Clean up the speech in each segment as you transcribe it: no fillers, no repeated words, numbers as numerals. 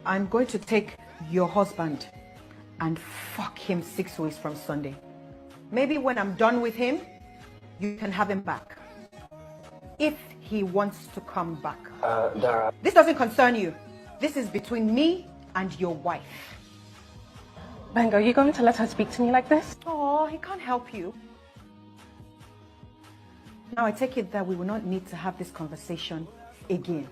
I'm going to take your husband and fuck him 6 weeks from Sunday. Maybe when I'm done with him, you can have him back. If he wants to come back. Dara. This doesn't concern you. This is between me and your wife. Benga, are you going to let her speak to me like this? Oh, he can't help you. Now I take it that we will not need to have this conversation again.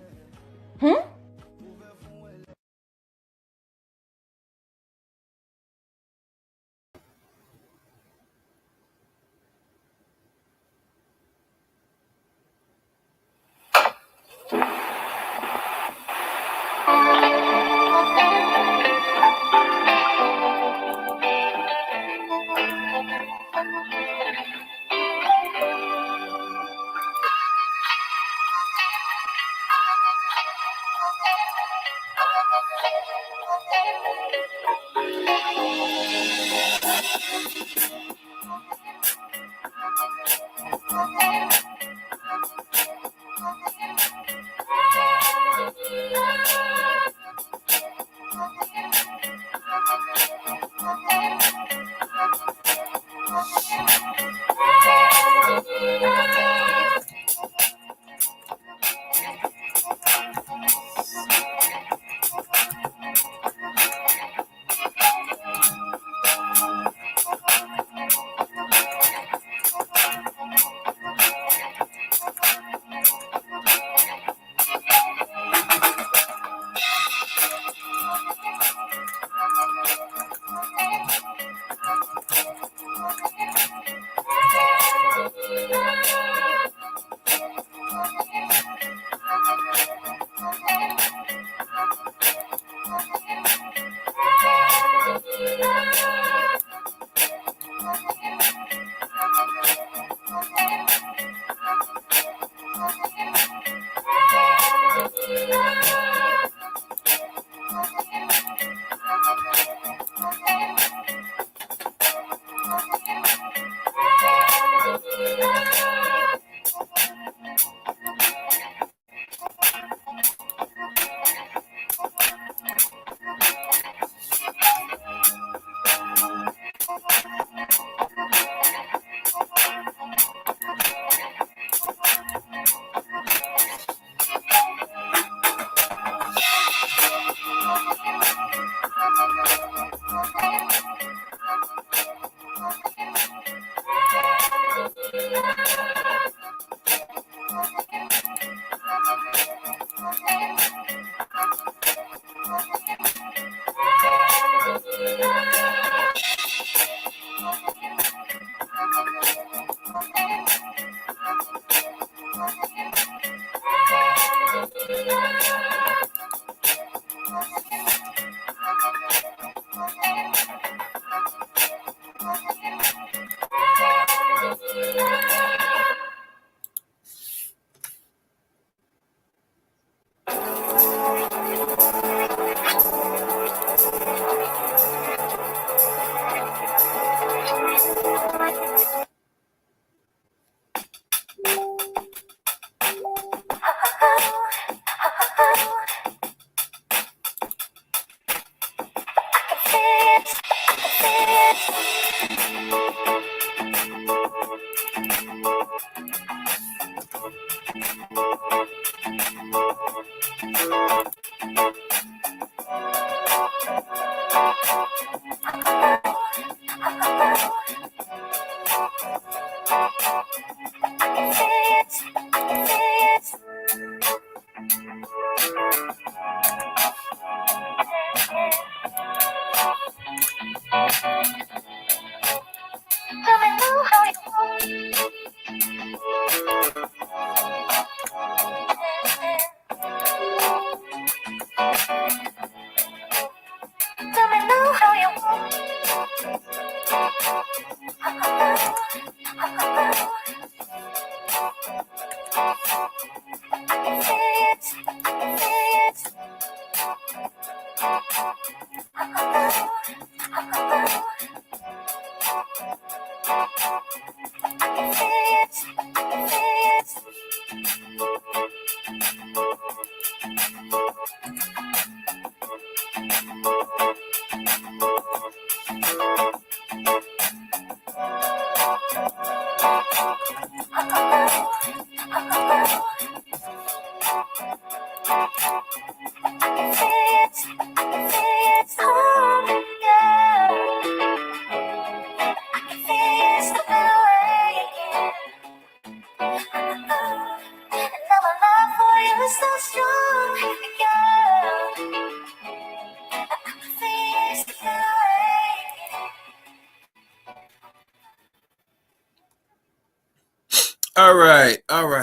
All right. Hold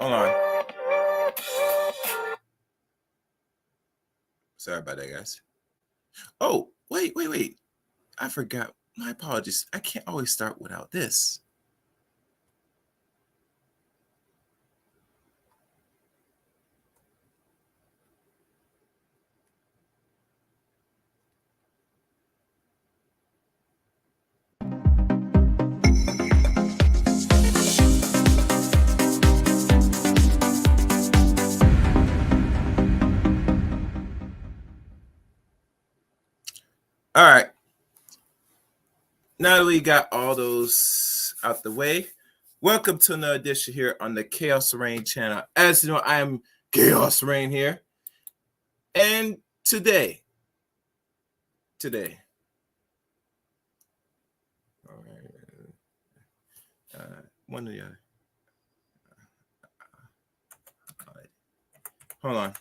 on. Sorry about that, guys. Oh, wait. I forgot. My apologies. I can't always start without this. All right. Now that we got all those out the way, welcome to another edition here on the Chaos Rain channel. As you know, I am Chaos Rain here. And today, all right, one of the other. All right. Hold on.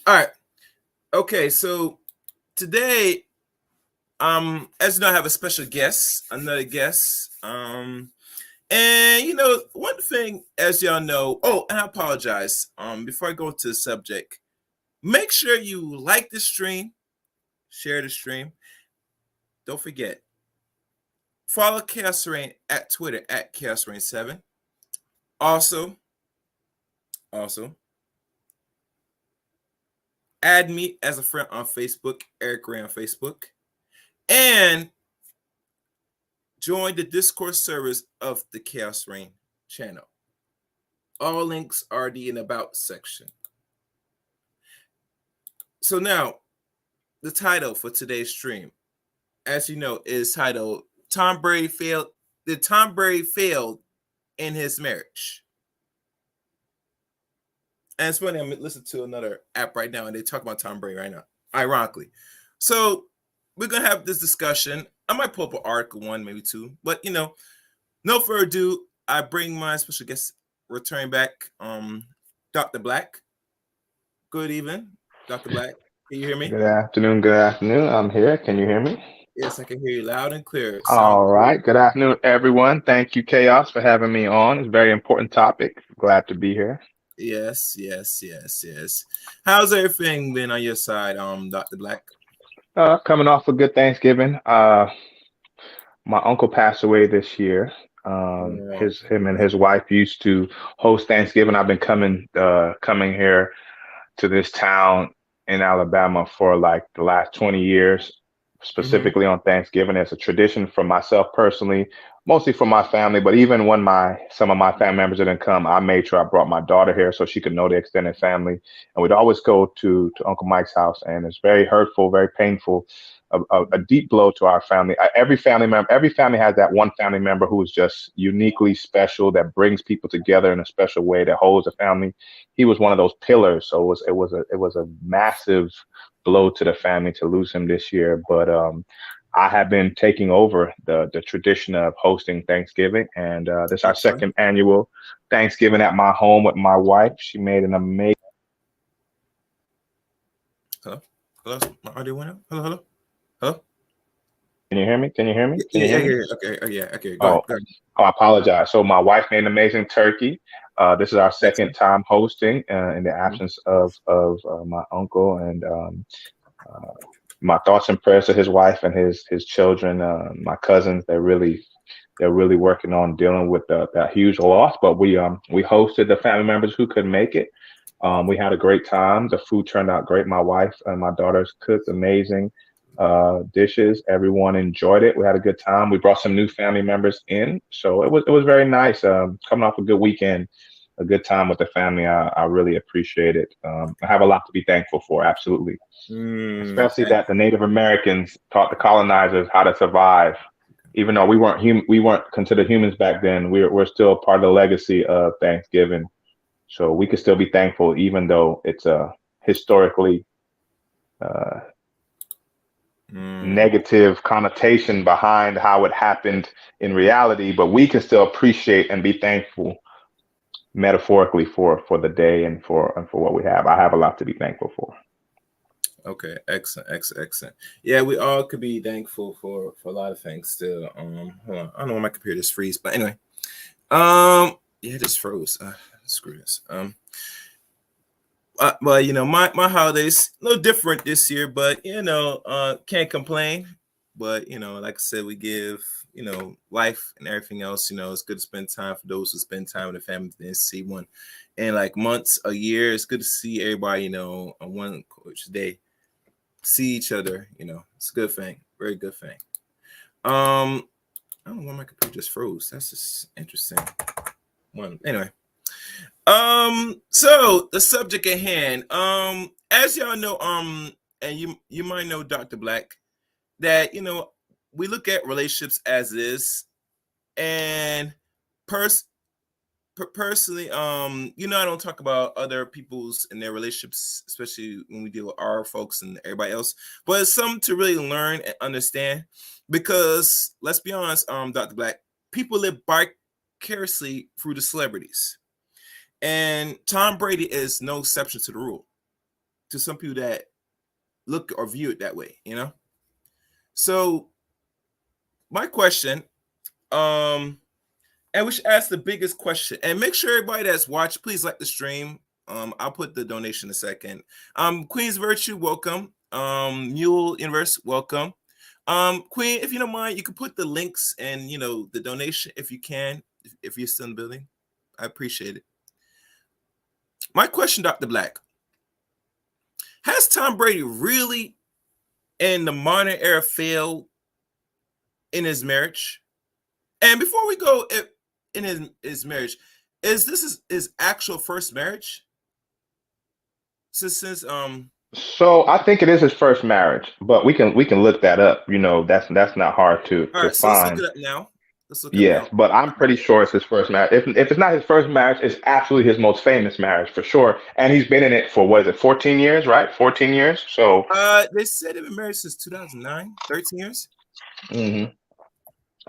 All right. Okay, so today, as you know, I have a special guest, another guest. And you know, one thing, as y'all know, and I apologize. Before I go to the subject, make sure you like the stream, share the stream. Don't forget, follow Chaos Rain at Twitter at Chaos Rain 7. Also, add me as a friend on Facebook, Eric Ray on Facebook, and join the Discord servers of the Chaos Rain channel. All links are in the About section. So now, the title for today's stream, as you know, is titled Tom Brady Failed. Did Tom Brady failed in his marriage? And it's funny, I'm listening to another app right now, and they talk about Tom Brady right now, ironically. So we're going to have this discussion. I might pull up an article, one, maybe two. But, you know, no further ado, I bring my special guest returning back, Dr. Blaque. Good evening, Dr. Blaque. Can you hear me? Good afternoon. I'm here. Can you hear me? Yes, I can hear you loud and clear. All right. Good afternoon, everyone. Thank you, Chaos, for having me on. It's a very important topic. Glad to be here. Yes. How's everything been on your side, Dr. Blaque? Coming off a good Thanksgiving. My uncle passed away this year. Him and his wife used to host Thanksgiving. I've been coming here to this town in Alabama for like the last 20 years, specifically on Thanksgiving. It's a tradition for myself personally, mostly for my family, but even when some of my family members didn't come, I made sure I brought my daughter here so she could know the extended family. And we'd always go to Uncle Mike's house, and it's very hurtful, very painful, a deep blow to our family. Every family has that one family member who is just uniquely special, that brings people together in a special way, that holds the family. He was one of those pillars. So it was a massive blow to the family to lose him this year. But I have been taking over the tradition of hosting Thanksgiving, and this is our second annual Thanksgiving at my home with my wife. She made an amazing. Hello, my audio went out. Hello. Can you hear me? Okay. Go ahead. I apologize. So my wife made an amazing turkey. This is our second time hosting in the absence of my uncle, and my thoughts and prayers to his wife and his children, my cousins. They're really working on dealing with that huge loss. But we hosted the family members who couldn't make it. We had a great time. The food turned out great. My wife and my daughters cooked amazing dishes. Everyone enjoyed it. We had a good time. We brought some new family members in, so it was very nice. Coming off a good weekend, a good time with the family. I really appreciate it. I have a lot to be thankful for. Absolutely, especially that the Native Americans taught the colonizers how to survive. Even though we weren't considered humans back then, we're still part of the legacy of Thanksgiving. So we could still be thankful, even though it's historically negative connotation behind how it happened in reality, but we can still appreciate and be thankful metaphorically for the day and for what we have. I have a lot to be thankful for. Okay, excellent. Yeah, we all could be thankful for a lot of things still. Hold on. I don't know why my computer just freeze, but anyway. Yeah, it just froze. Screw this. Well, you know, my holidays a little different this year, but you know, can't complain. But you know, like I said, we give, you know, life and everything else. You know, it's good to spend time for those who spend time with the family and see one in like months, a year. It's good to see everybody, you know, on one coach day, see each other. You know, it's a good thing, very good thing. I don't know why my computer just froze. That's just interesting. One anyway. So the subject at hand, as y'all know, and you might know Dr. Blaque, that, you know, we look at relationships as is, and personally, you know, I don't talk about other people's and their relationships, especially when we deal with our folks and everybody else, but it's something to really learn and understand, because let's be honest, Dr. Blaque, people live vicariously through the celebrities. And Tom Brady is no exception to the rule, to some people that look or view it that way, you know? So my question, and we should ask the biggest question, and make sure everybody that's watched, please like the stream. I'll put the donation in a second. Queen's Virtue, welcome. Mule Universe, welcome. Queen, if you don't mind, you can put the links and, you know, the donation if you can, if you're still in the building. I appreciate it. My question, Dr. Blaque, has Tom Brady really in the modern era failed in his marriage? And before we go in his marriage, is this his actual first marriage? Since So I think it is his first marriage, but we can look that up. You know, that's not hard to all right, so let's look find. it up now. Yes, but I'm pretty sure it's his first marriage. If it's not his first marriage, it's absolutely his most famous marriage for sure. And he's been in it for, what is it, 14 years, right? 14 years. So they said they've been married since 2009, 13 years.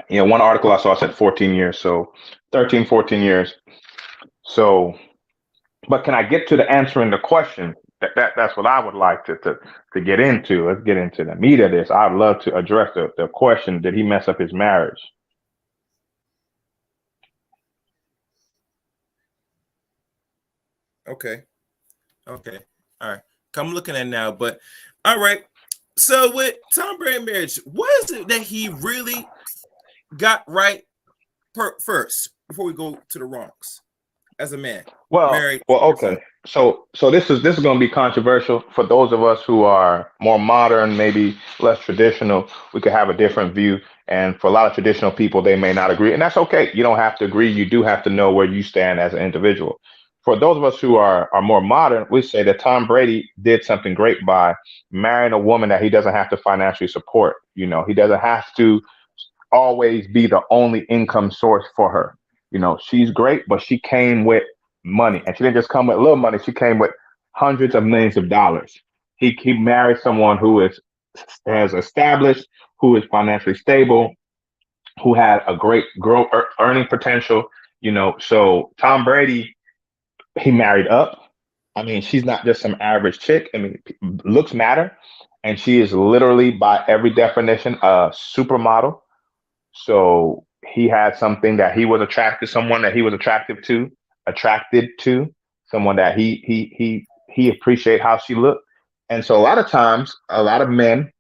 you know, one article I saw said 14 years, so 13, 14 years. So, but can I get to the answering the question? That's what I would like to get into. Let's get into the meat of this. I'd love to address the question: did he mess up his marriage? Okay. All right. I'm looking at it now, but all right. So with Tom Brady marriage, what is it that he really got right first before we go to the wrongs as a man? Married. Okay. So this is going to be controversial for those of us who are more modern, maybe less traditional. We could have a different view, and for a lot of traditional people, they may not agree, and that's okay. You don't have to agree. You do have to know where you stand as an individual. For those of us who are more modern, we say that Tom Brady did something great by marrying a woman that he doesn't have to financially support. You know, he doesn't have to always be the only income source for her. You know, she's great, but she came with money, and she didn't just come with little money. She came with hundreds of millions of dollars. He married someone who has established, who is financially stable, who had a great earning potential. You know, so Tom Brady, he married up. I mean, she's not just some average chick. I mean, looks matter, and she is literally, by every definition, a supermodel. So he had something that he was attracted, someone that he was attracted to, someone that he appreciated how she looked. And so a lot of times, a lot of men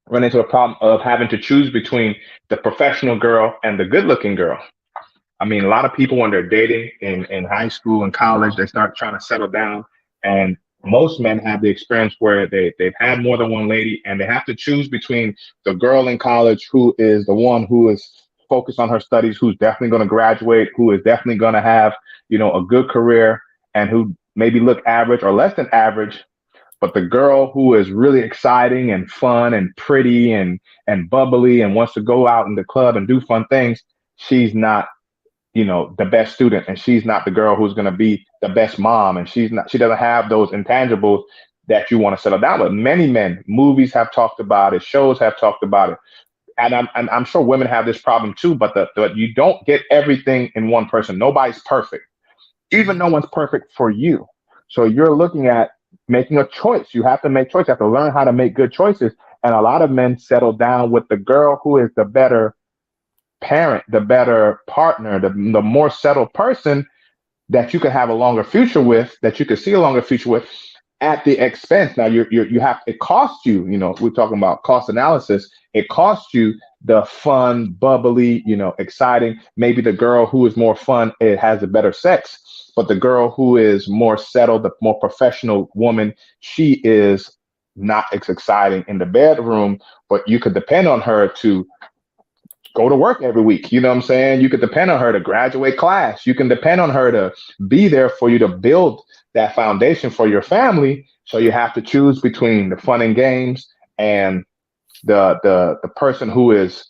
run into a problem of having to choose between the professional girl and the good looking girl. I mean, a lot of people when they're dating in high school and college, they start trying to settle down. And most men have the experience where they've had more than one lady, and they have to choose between the girl in college who is the one who is focused on her studies, who's definitely going to graduate, who is definitely going to have, you know, a good career, and who maybe look average or less than average. But the girl who is really exciting and fun and pretty and bubbly and wants to go out in the club and do fun things, she's not, you know, the best student, and she's not the girl who's going to be the best mom, and she doesn't have those intangibles that you want to settle down with. Many men, movies have talked about it, shows have talked about it. And I'm sure women have this problem too, but you don't get everything in one person. Nobody's perfect. Even no one's perfect for you. So you're looking at making a choice. You have to make choices. You have to learn how to make good choices. And a lot of men settle down with the girl who is the better parent, the better partner, the more settled person that you could have a longer future with, that you could see a longer future with at the expense. Now you have, it costs you, we're talking about cost analysis. It costs you the fun, bubbly, exciting. Maybe the girl who is more fun, it has a better sex, but the girl who is more settled, the more professional woman, she is not as exciting in the bedroom, but you could depend on her to go to work every week. You know what I'm saying? You could depend on her to graduate class. You can depend on her to be there for you to build that foundation for your family. So you have to choose between the fun and games and the person who is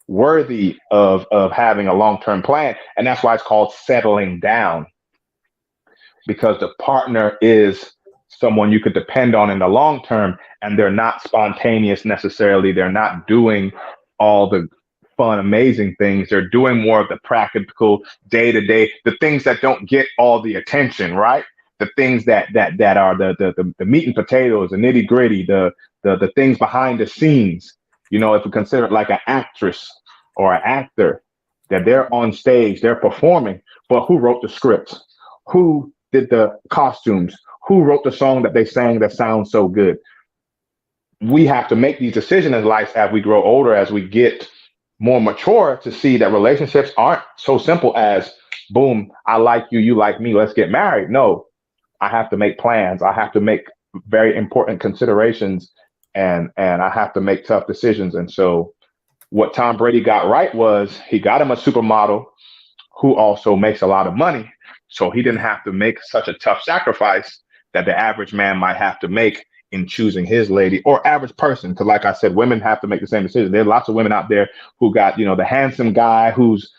worthy of having a long-term plan. And that's why it's called settling down, because the partner is someone you could depend on in the long term, and they're not spontaneous necessarily. They're not doing all the fun, amazing things. They're doing more of the practical, day-to-day, the things that don't get all the attention, right? The things that are the meat and potatoes, the nitty gritty, the things behind the scenes. If we consider it like an actress or an actor, that they're on stage, they're performing, but who wrote the scripts? Who did the costumes? Who wrote the song that they sang that sounds so good? We have to make these decisions in life as we grow older, as we get more mature, to see that relationships aren't so simple as, boom, I like you, you like me, let's get married. No, I have to make plans. I have to make very important considerations, and I have to make tough decisions. And so what Tom Brady got right was he got him a supermodel who also makes a lot of money. So he didn't have to make such a tough sacrifice that the average man might have to make in choosing his lady, or average person. Because like I said, women have to make the same decision. There are lots of women out there who got, the handsome guy who's,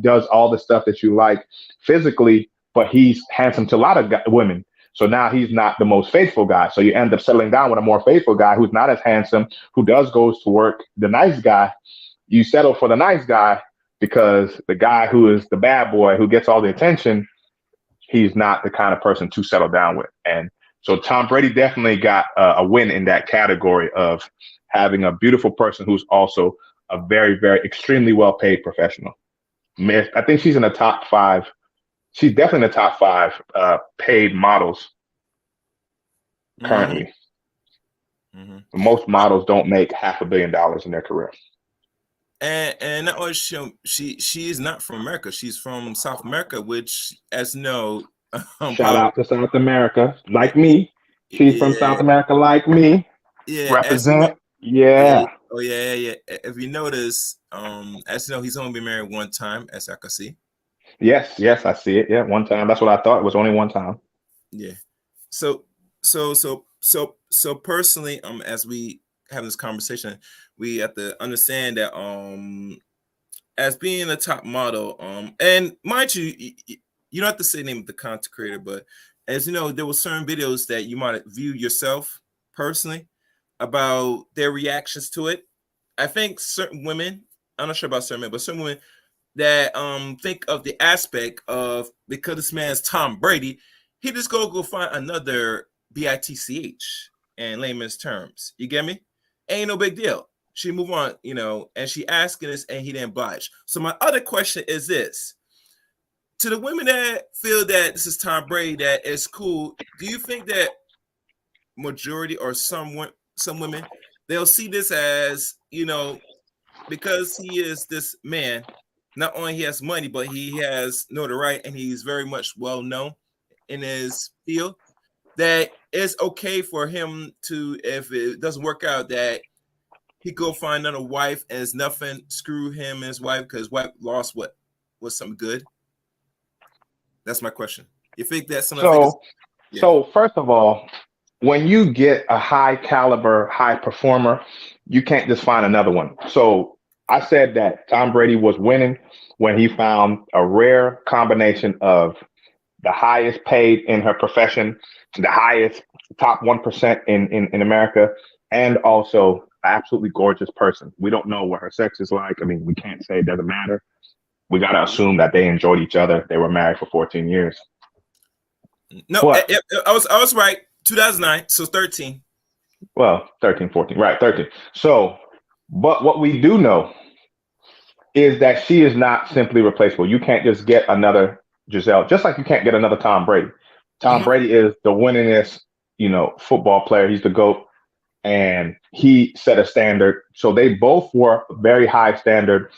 does all the stuff that you like physically, but he's handsome to a lot of women. So now he's not the most faithful guy. So you end up settling down with a more faithful guy who's not as handsome, who goes to work, the nice guy. You settle for the nice guy because the guy who is the bad boy, who gets all the attention, he's not the kind of person to settle down with. And so Tom Brady definitely got a win in that category of having a beautiful person who's also a very, very extremely well-paid professional. I think she's in the top 5. She's definitely in the top 5 paid models currently. Mm-hmm. Most models don't make $500 million in their career. And not only she is not from America. She's from South America, which, as you know, shout out to South America, like me. She's from South America, like me. Yeah, represent. Yeah. Oh yeah. If you notice, as you know, he's only been married one time, as I can see. Yes, I see it. Yeah, one time. That's what I thought. It was only one time. Yeah. So personally, as we have this conversation, we have to understand that as being a top model, and mind you, you don't have to say the name of the content creator, but as you know, there were certain videos that you might view yourself personally about their reactions to it. I think certain women, I'm not sure about certain men, but certain women that think of the aspect of, because this man's Tom Brady, he just go find another bitch in layman's terms. You get me? Ain't no big deal. She move on, and she asking this, and he didn't oblige. So my other question is this: to the women that feel that this is Tom Brady, that is cool, do you think that majority or some women, they'll see this as, because he is this man, not only he has money, but he has notoriety and he's very much well known in his field, that it's okay for him to, if it doesn't work out, that he go find another wife and it's nothing, screw him and his wife, because wife lost what was some good? That's my question. You think that some of the things? Yeah. So first of all, when you get a high caliber, high performer, you can't just find another one. So I said that Tom Brady was winning when he found a rare combination of the highest paid in her profession, the highest top 1% in America, and also an absolutely gorgeous person. We don't know what her sex is like. I mean, we can't say, it doesn't matter. We got to assume that they enjoyed each other. They were married for 14 years. No, But, I was right. 2009, so 13. well, 13, 14, right, 13. So, but what we do know is that she is not simply replaceable. You can't just get another Gisele, just like you can't get another Tom Brady. Tom Brady is the winningest, football player. He's the GOAT, and he set a standard. So they both were very high standard.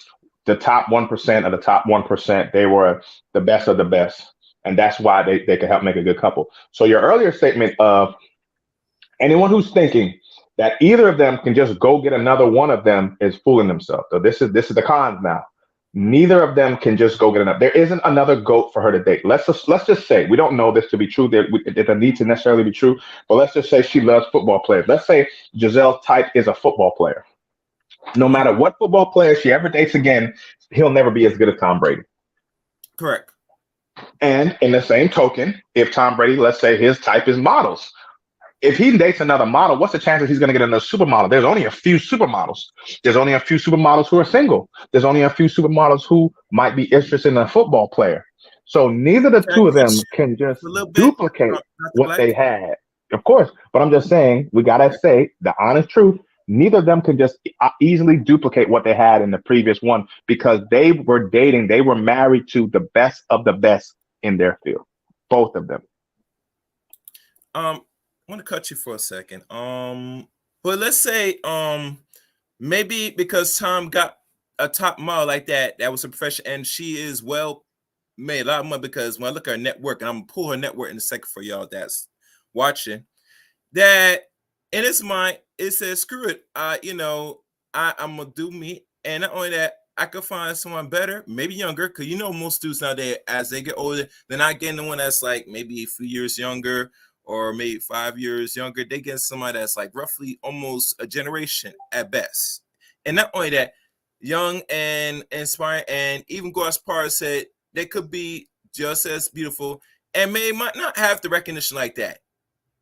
The top 1% of the top 1%, they were the best of the best. And that's why they could help make a good couple. So your earlier statement of anyone who's thinking that either of them can just go get another one of them is fooling themselves. So this is the cons now. Neither of them can just go get another. There isn't another GOAT for her to date. Let's just say, we don't know this to be true. It doesn't need to necessarily be true, but let's just say she loves football players. Let's say Gisele's type is a football player. No matter what football player she ever dates again, he'll never be as good as Tom Brady. Correct. And in the same token, if Tom Brady, let's say his type is models, if he dates another model, what's the chance that he's going to get another supermodel? There's only a few supermodels. There's only a few supermodels who are single. There's only a few supermodels who might be interested in a football player. So neither the two of them can just duplicate what they had. Of course, but I'm just saying, we got to say the honest truth. Neither of them can just easily duplicate what they had in the previous one, because they were dating. They were married to the best of the best in their field. Both of them. I want to cut you for a second. But let's say maybe because Tom got a top model like that was a professional, and she is well made a lot of money, because when I look at her network, and I'm gonna pull her network in a second for y'all that's watching, that in his mind it says, screw it, I'm gonna do me, and not only that, I could find someone better, maybe younger, because most dudes nowadays, as they get older, they're not getting the one that's like maybe a few years younger or maybe 5 years younger. They get somebody that's like roughly almost a generation at best. And not only that, young and inspiring, and even go as far as said they could be just as beautiful and might not have the recognition like that.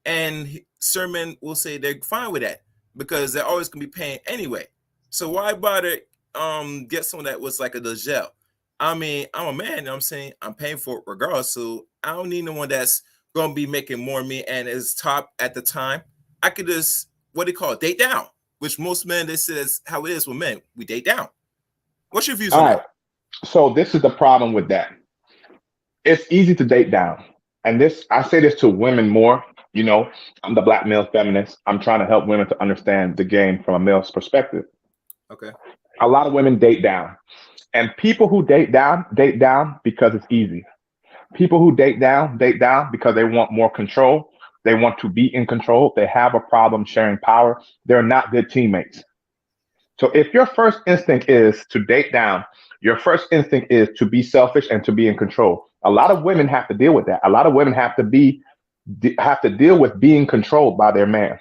And Sermon will say they're fine with that because they're always gonna be paying anyway. So why bother get someone that was like a Gisele? I mean, I'm a man, I'm saying I'm paying for it regardless. So I don't need no one that's gonna be making more than me and is top at the time. I could just, what do you call it, date down, which most men, they say that's how it is with men. We date down. What's your views on that? So this is the problem with that. It's easy to date down. And I say this to women more. I'm the black male feminist. I'm trying to help women to understand the game from a male's perspective. Okay. A lot of women date down. And people who date down because it's easy. People who date down because they want more control. They want to be in control. They have a problem sharing power. They're not good teammates. So if your first instinct is to date down, your first instinct is to be selfish and to be in control. A lot of women have to deal with that. A lot of women have to deal with being controlled by their man.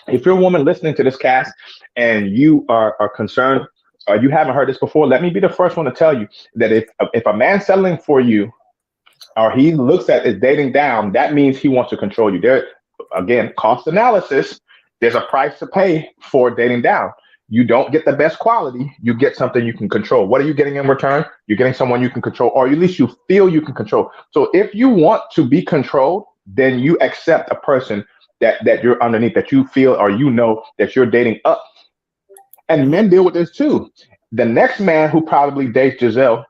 If you're a woman listening to this cast and you are concerned, or you haven't heard this before, let me be the first one to tell you that if a man's settling for you, or he looks at it dating down, that means he wants to control you. There, again, cost analysis. There's a price to pay for dating down. You don't get the best quality. You get something you can control. What are you getting in return? You're getting someone you can control, or at least you feel you can control. So if you want to be controlled, then you accept a person that you're underneath, that you feel or that you're dating up. And men deal with this too. The next man who probably dates Gisele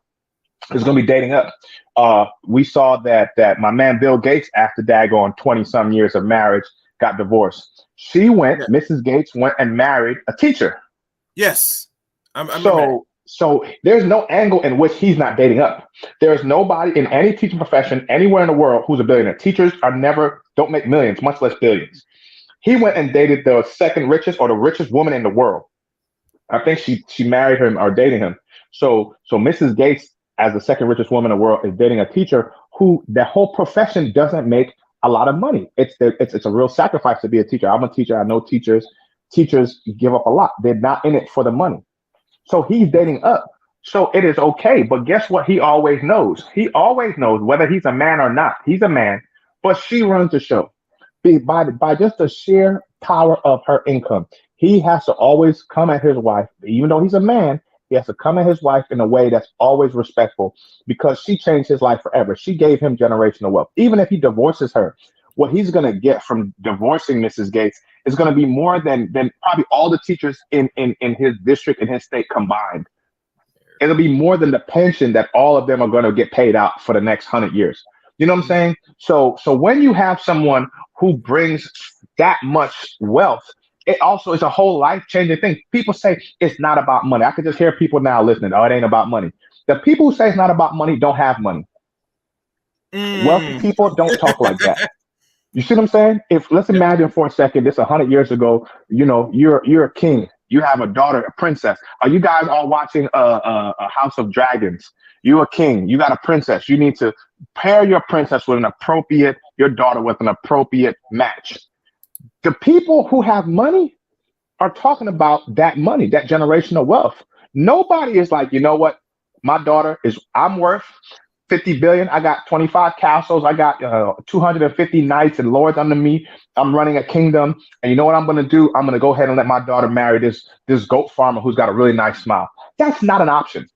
is going to be dating up. We saw that my man Bill Gates, after daggone 20-some years of marriage, got divorced. Mrs. Gates went and married a teacher. Yes. I remember. So there's no angle in which he's not dating up. There's nobody in any teaching profession anywhere in the world who's a billionaire. Teachers don't make millions, much less billions. He went and dated the second richest or the richest woman in the world. I think she married him or dating him. So Mrs. Gates, as the second richest woman in the world, is dating a teacher who the whole profession doesn't make a lot of money. It's a real sacrifice to be a teacher. I'm a teacher. I know teachers. Teachers give up a lot. They're not in it for the money. So he's dating up. So it is okay. But guess what? He always knows. He always knows whether he's a man or not. He's a man, but she runs the show. by just the sheer power of her income. He has to always come at his wife, even though he's a man. He has to come at his wife in a way that's always respectful because she changed his life forever. She gave him generational wealth. Even if he divorces her, what he's going to get from divorcing Mrs. Gates is going to be more than probably all the teachers in his district, in his state combined. It'll be more than the pension that all of them are going to get paid out for the next 100 years. You know what I'm saying? So when you have someone who brings that much wealth, it also is a whole life-changing thing. People say it's not about money. I could just hear people now listening. Oh, it ain't about money. The people who say it's not about money don't have money. Wealthy people don't talk like that. You see what I'm saying? If let's imagine for a second, this 100 years ago, you know, you're a king. You have a daughter, a princess. Are you guys all watching a House of Dragons? You're a king. You got a princess. You need to pair your princess with your daughter with an appropriate match. The people who have money are talking about that money, that generational wealth. Nobody is like, you know what? I'm worth 50 billion. I got 25 castles. I got 250 knights and lords under me. I'm running a kingdom. And you know what I'm going to do? I'm going to go ahead and let my daughter marry this goat farmer who's got a really nice smile. That's not an option.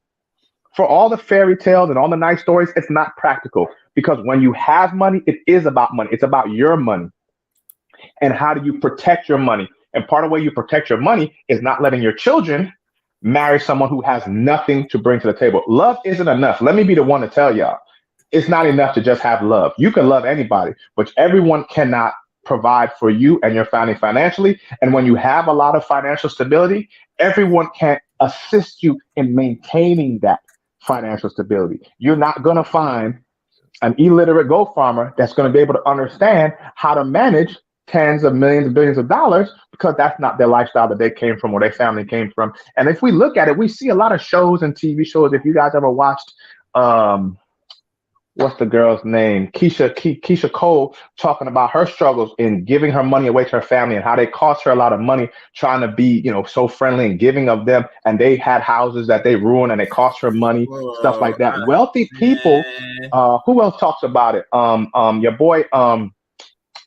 For all the fairy tales and all the nice stories, it's not practical because when you have money, it is about money. It's about your money. And how do you protect your money? And part of the way you protect your money is not letting your children marry someone who has nothing to bring to the table. Love isn't enough. Let me be the one to tell y'all. It's not enough to just have love. You can love anybody, but everyone cannot provide for you and your family financially. And when you have a lot of financial stability, everyone can assist you in maintaining that financial stability. You're not going to find an illiterate goat farmer that's going to be able to understand how to manage tens of millions and billions of dollars because that's not their lifestyle that they came from or their family came from. And if we look at it, we see a lot of shows and TV shows. If you guys ever watched, what's the girl's name? Keisha Cole talking about her struggles in giving her money away to her family and how they cost her a lot of money trying to be, so friendly and giving of them. And they had houses that they ruined and they cost her money, stuff like that. Wealthy people, who else talks about it? Your boy,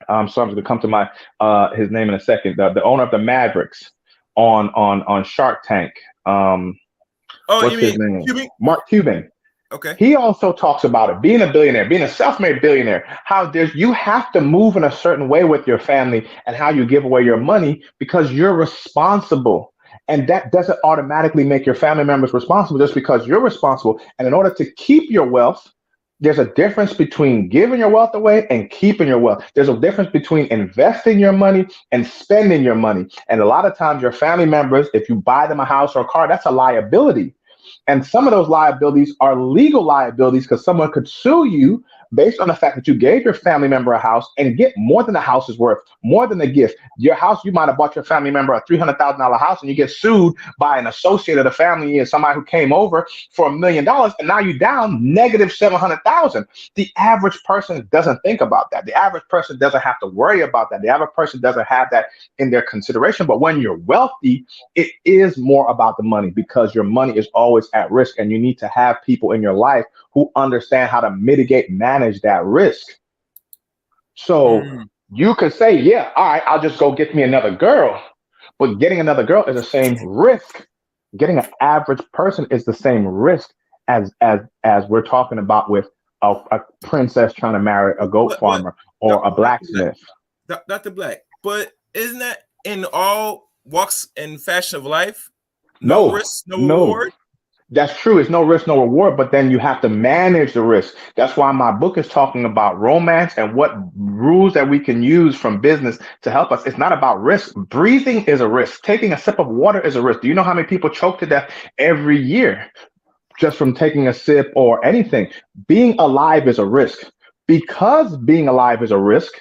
so I'm just gonna come to his name in a second. The owner of the Mavericks on Shark Tank. What's his name? Cuban? Mark Cuban. Okay. He also talks about it, being a billionaire, being a self-made billionaire, how you have to move in a certain way with your family and how you give away your money because you're responsible. And that doesn't automatically make your family members responsible just because you're responsible. And in order to keep your wealth, there's a difference between giving your wealth away and keeping your wealth. There's a difference between investing your money and spending your money. And a lot of times your family members, if you buy them a house or a car, that's a liability. And some of those liabilities are legal liabilities because someone could sue you based on the fact that you gave your family member a house and get more than the house is worth, more than the gift. Your house, you might have bought your family member a $300,000 house and you get sued by an associate of the family and somebody who came over for $1 million. And now you're down negative 700,000. The average person doesn't think about that. The average person doesn't have to worry about that. The average person doesn't have that in their consideration. But when you're wealthy, it is more about the money because your money is always at risk and you need to have people in your life who understand how to mitigate, manage that risk. So you could say, yeah, all right, I'll just go get me another girl. But getting another girl is the same risk. Getting an average person is the same risk as we're talking about with a princess trying to marry a goat farmer or a blacksmith. Dr. Black, but isn't that in all walks and fashion of life? No risk, no reward? That's true. It's no risk, no reward, but then you have to manage the risk. That's why my book is talking about romance and what rules that we can use from business to help us. It's not about risk. Breathing is a risk. Taking a sip of water is a risk. Do you know how many people choke to death every year just from taking a sip or anything? Being alive is a risk. Because being alive is a risk,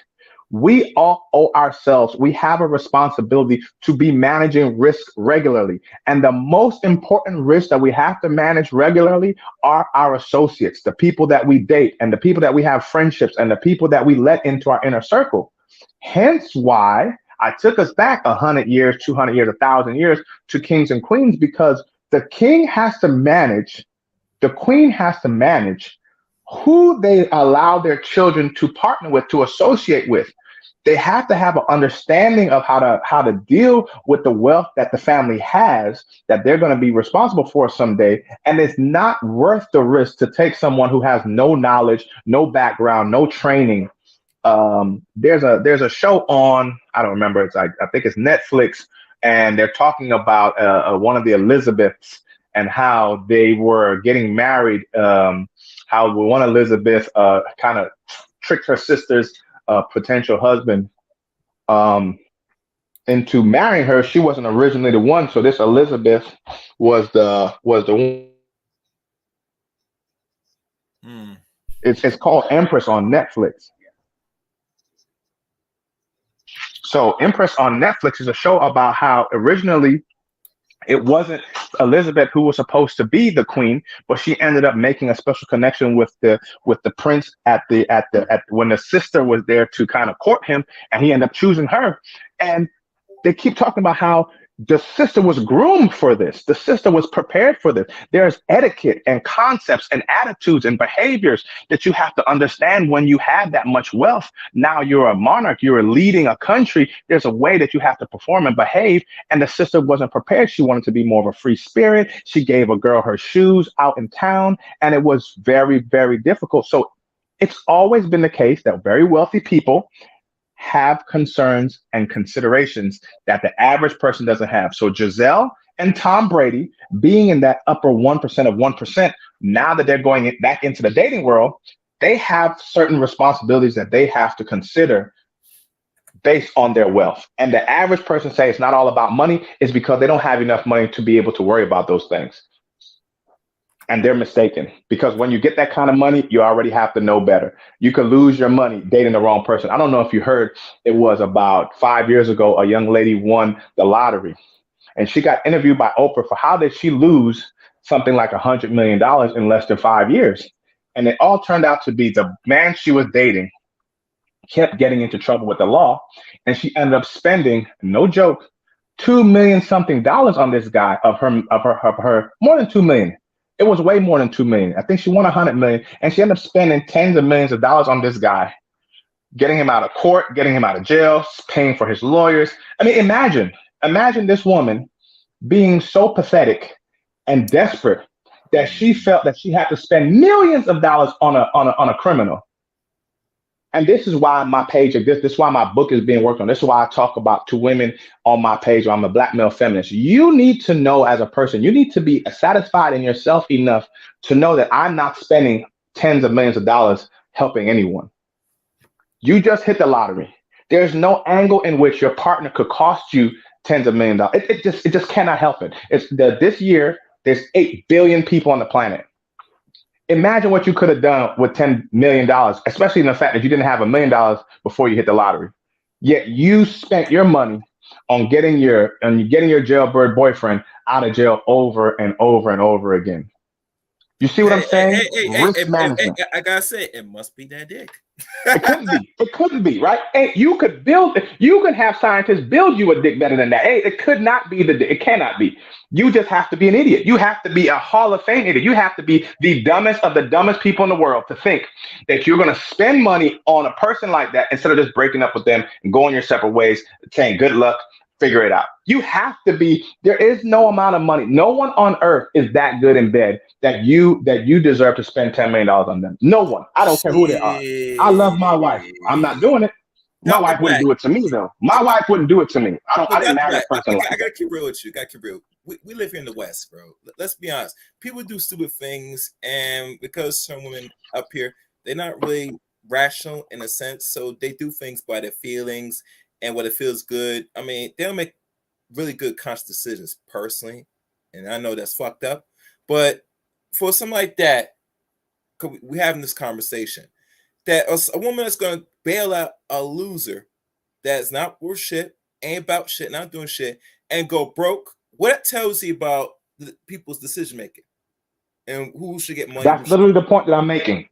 we all owe ourselves. We have a responsibility to be managing risk regularly. And the most important risk that we have to manage regularly are our associates, the people that we date and the people that we have friendships and the people that we let into our inner circle. Hence why I took us back 100 years, 200 years, 1,000 years to kings and queens, because the king has to manage, the queen has to manage who they allow their children to partner with, to associate with. they have to have an understanding of how to deal with the wealth that the family has that they're going to be responsible for someday. And it's not worth the risk to take someone who has no knowledge, no background, no training. There's a show on, I don't remember, it's like, I think it's Netflix, and they're talking about one of the Elizabeths and how they were getting married. How one Elizabeth kind of tricked her sister's potential husband into marrying her. She wasn't originally the one, so this Elizabeth was the one. It's called Empress on Netflix. So Empress on Netflix is a show about how originally it wasn't Elizabeth who was supposed to be the queen, but she ended up making a special connection with the prince at when the sister was there to kind of court him, and he ended up choosing her. And they keep talking about how the sister was groomed for this. The sister was prepared for this. There's etiquette and concepts and attitudes and behaviors that you have to understand when you have that much wealth. Now you're a monarch, you're leading a country. There's a way that you have to perform and behave. And the sister wasn't prepared. She wanted to be more of a free spirit. She gave a girl her shoes out in town, and it was very, very difficult. So it's always been the case that very wealthy people have concerns and considerations that the average person doesn't have. So Gisele and Tom Brady being in that upper 1% of 1%, now that they're going back into the dating world, they have certain responsibilities that they have to consider based on their wealth. And the average person say it's not all about money is because they don't have enough money to be able to worry about those things. And they're mistaken, because when you get that kind of money, you already have to know better. You could lose your money dating the wrong person. I don't know if you heard, it was about 5 years ago, a young lady won the lottery, and she got interviewed by Oprah for how did she lose something like $100 million in less than 5 years. And it all turned out to be the man she was dating kept getting into trouble with the law, and she ended up spending, no joke, $2 million something on this guy, of her more than 2 million. It was way more than 2 million. I think she won 100 million, and she ended up spending tens of millions of dollars on this guy, getting him out of court, getting him out of jail, paying for his lawyers. I mean, imagine this woman being so pathetic and desperate that she felt that she had to spend millions of dollars on a criminal. And this is why my page, this is why my book is being worked on. This is why I talk about to women on my page, I'm a Black male feminist. You need to know as a person, you need to be satisfied in yourself enough to know that I'm not spending tens of millions of dollars helping anyone. You just hit the lottery. There's no angle in which your partner could cost you tens of millions of dollars. It just cannot help it. This year, there's 8 billion people on the planet. Imagine what you could have done with $10 million, especially in the fact that you didn't have $1 million before you hit the lottery. Yet you spent your money on getting your jailbird boyfriend out of jail over and over and over again. You see what I'm saying? Risk management. I gotta say, it must be that dick. It couldn't be. It couldn't be, right? Hey, you could have scientists build you a dick better than that. Hey, it could not be the dick. It cannot be. You just have to be an idiot. You have to be a Hall of Fame idiot. You have to be the dumbest of the dumbest people in the world to think that you're going to spend money on a person like that instead of just breaking up with them and going your separate ways, saying good luck, figure it out. You have to be, there is no amount of money. No one on earth is that good in bed that you deserve to spend $10 million on them. No one. I don't care who they are. I love my wife. I'm not doing it. My wife wouldn't do it to me, though. My wife wouldn't do it to me. I didn't marry a person like that. I gotta keep real with you. Gotta keep real. We live here in the West, bro. Let's be honest. People do stupid things, and because some women up here, they're not really rational in a sense, so they do things by their feelings and what it feels good. I mean, they don't make really good conscious decisions personally, and I know that's fucked up. But for something like that, we having this conversation that a woman that's going to bail out a loser that's not worth shit, ain't about shit, not doing shit, and go broke, what it tells you about the people's decision making and who should get money. That's literally the point that I'm making.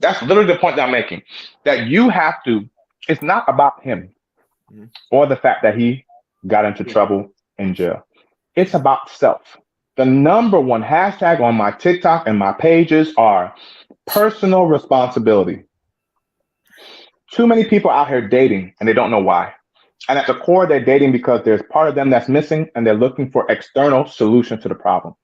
That you have to, it's not about him or the fact that he got into trouble in jail. It's about self. The number one hashtag on my TikTok and my pages are personal responsibility. Too many people out here dating and they don't know why. And at the core, they're dating because there's part of them that's missing and they're looking for external solution to the problem.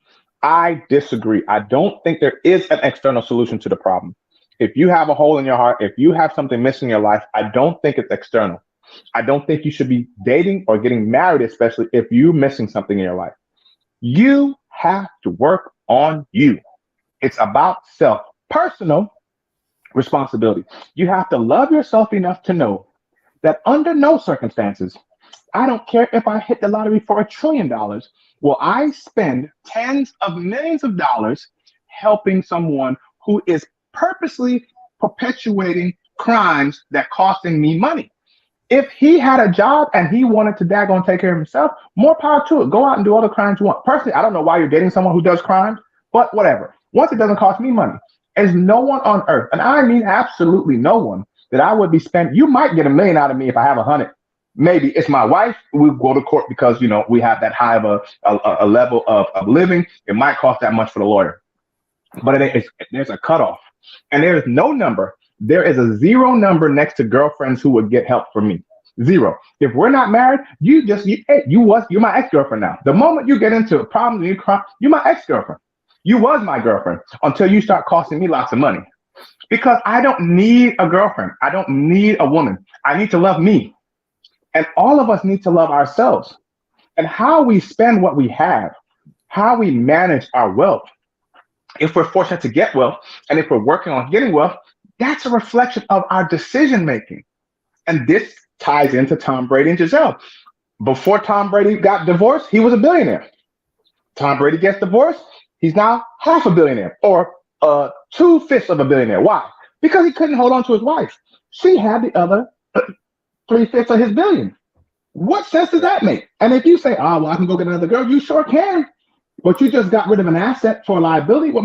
I disagree. I don't think there is an external solution to the problem. If you have a hole in your heart, if you have something missing in your life, I don't think it's external. I don't think you should be dating or getting married, especially if you're missing something in your life. You have to work on you. It's about personal responsibility. You have to love yourself enough to know that under no circumstances, I don't care if I hit the lottery for $1 trillion, will I spend tens of millions of dollars helping someone who is purposely perpetuating crimes that costing me money. If he had a job and he wanted to daggone take care of himself, more power to it. Go out and do all the crimes you want. Personally, I don't know why you're dating someone who does crimes, but whatever. Once it doesn't cost me money, there's no one on earth, and I mean absolutely no one, that I would be spent. You might get $1 million out of me if I have 100. Maybe it's my wife. We go to court because, you know, we have that high of a level of living. It might cost that much for the lawyer, but there's a cutoff, and there's no number. There is a zero number next to girlfriends who would get help from me. Zero. If we're not married, you're my ex-girlfriend now. The moment you get into problems and you cry, you're my ex-girlfriend. You was my girlfriend until you start costing me lots of money. Because I don't need a girlfriend. I don't need a woman. I need to love me. And all of us need to love ourselves. And how we spend what we have, how we manage our wealth, if we're fortunate to get wealth, and if we're working on getting wealth, that's a reflection of our decision making. And this ties into Tom Brady and Gisele. Before Tom Brady got divorced, he was a billionaire. Tom Brady gets divorced, he's now half a billionaire, or 2/5 of a billionaire. Why? Because he couldn't hold on to his wife. She had the other 3/5 of his billion. What sense does that make? And if you say, oh, well, I can go get another girl, you sure can. But you just got rid of an asset for a liability. What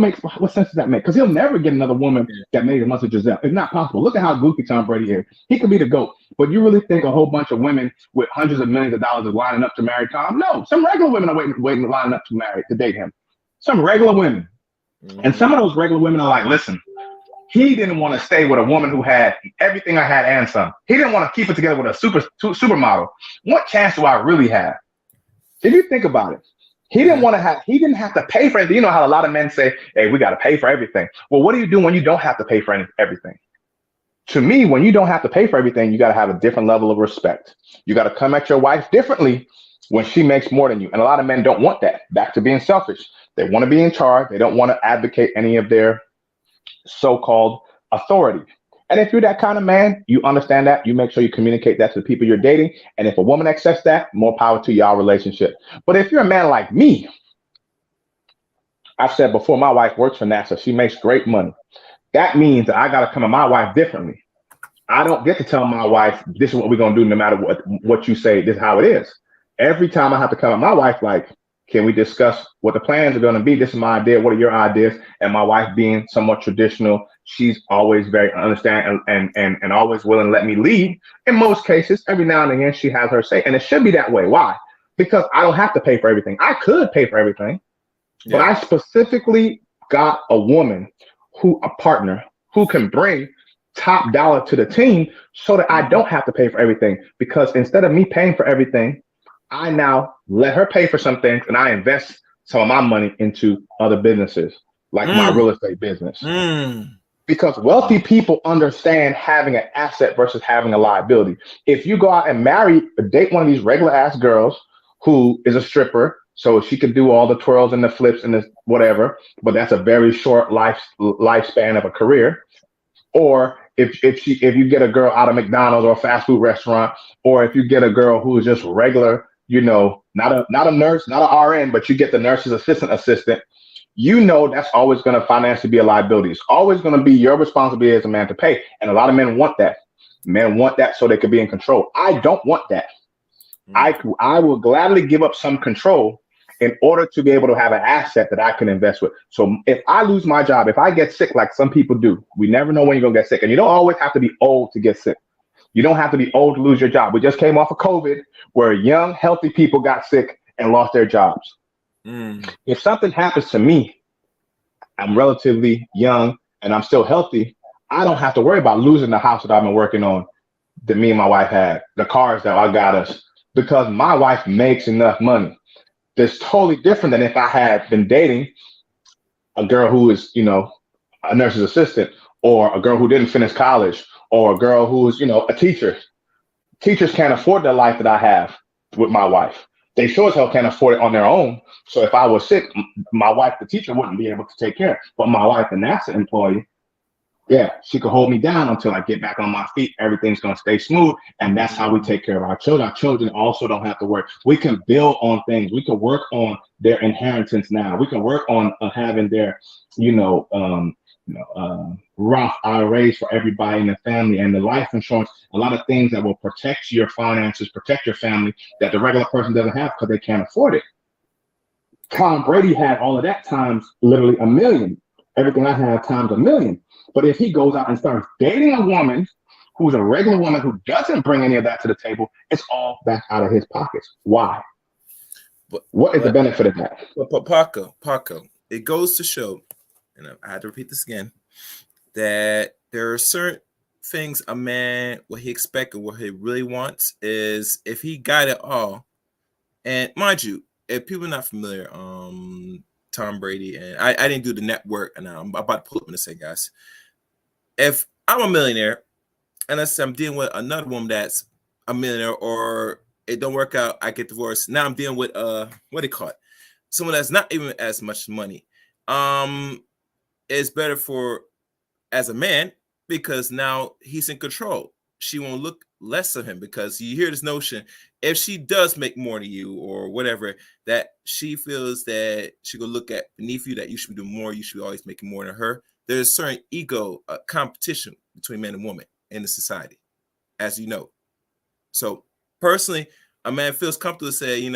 sense does that make? Because he'll never get another woman that made as much as Gisele. It's not possible. Look at how goofy Tom Brady is. He could be the GOAT. But you really think a whole bunch of women with hundreds of millions of dollars are lining up to marry Tom? No, some regular women are waiting lining up to date him. Some regular women. And some of those regular women are like, listen, he didn't want to stay with a woman who had everything I had and some. He didn't want to keep it together with a supermodel. What chance do I really have? If you think about it, he didn't have to pay for anything. You know how a lot of men say, hey, we got to pay for everything. Well, what do you do when you don't have to pay for everything? To me, when you don't have to pay for everything, you got to have a different level of respect. You got to come at your wife differently when she makes more than you. And a lot of men don't want that. Back to being selfish. They want to be in charge. They don't want to advocate any of their so-called authority. And if you're that kind of man, you understand that. You make sure you communicate that to the people you're dating. And if a woman accepts that, more power to y'all relationship. But if you're a man like me, I've said before, my wife works for NASA. She makes great money. That means that I got to come at my wife differently. I don't get to tell my wife, this is what we're going to do no matter what you say, this is how it is. Every time I have to come at my wife, like, can we discuss what the plans are going to be? This is my idea. What are your ideas? And my wife being somewhat traditional, she's always very understanding and always willing to let me lead. In most cases, every now and again, she has her say. And it should be that way. Why? Because I don't have to pay for everything. I could pay for everything, but I specifically got a woman a partner who can bring top dollar to the team so that I don't have to pay for everything. Because instead of me paying for everything, I now let her pay for some things and I invest some of my money into other businesses, like my real estate business. Because wealthy people understand having an asset versus having a liability. If you go out and date one of these regular ass girls who is a stripper, so she can do all the twirls and the flips and the whatever, but that's a very short lifespan of a career. Or if you get a girl out of McDonald's or a fast food restaurant, or if you get a girl who is just regular, you know, not a nurse, not an RN, but you get the nurse's assistant, you know that's always going to financially be a liability. It's always going to be your responsibility as a man to pay. And a lot of men want that. Men want that so they can be in control. I don't want that. I will gladly give up some control in order to be able to have an asset that I can invest with. So if I lose my job, if I get sick like some people do, we never know when you're going to get sick. And you don't always have to be old to get sick. You don't have to be old to lose your job. We just came off of COVID where young, healthy people got sick and lost their jobs. If something happens to me, I'm relatively young and I'm still healthy, I don't have to worry about losing the house that I've been working on that me and my wife had, the cars that I got us, because my wife makes enough money. That's totally different than if I had been dating a girl who is, a nurse's assistant, or a girl who didn't finish college, or a girl who is, a teacher. Teachers can't afford the life that I have with my wife. They sure as hell can't afford it on their own. So if I was sick, my wife, the teacher, wouldn't be able to take care. But my wife, the NASA employee, yeah, she could hold me down until I get back on my feet. Everything's going to stay smooth. And that's how we take care of our children. Our children also don't have to work. We can build on things. We can work on their inheritance now. We can work on having their, Roth IRAs for everybody in the family, and the life insurance, a lot of things that will protect your finances, protect your family, that the regular person doesn't have because they can't afford it. Tom Brady had all of that times literally a million. Everything I have times a million. But if he goes out and starts dating a woman who's a regular woman who doesn't bring any of that to the table, it's all back out of his pockets. Why? What is the benefit of that? But Paco, it goes to show, and I had to repeat this again, that there are certain things a man, what he expects or what he really wants is if he got it all. And mind you, if people are not familiar, Tom Brady, and I didn't do the network, and I'm about to pull up in a second, guys. If I'm a millionaire, and let's say I'm dealing with another woman that's a millionaire, or it don't work out, I get divorced. Now I'm dealing with what do you call it? Someone that's not even as much money. It's better for as a man because now he's in control. She won't look less of him because you hear this notion, if she does make more than you or whatever, that she feels that she will look at beneath you, that you should be doing more, you should be always making more than her. There's a certain ego competition between man and woman in the society, as you know. So personally, a man feels comfortable to say,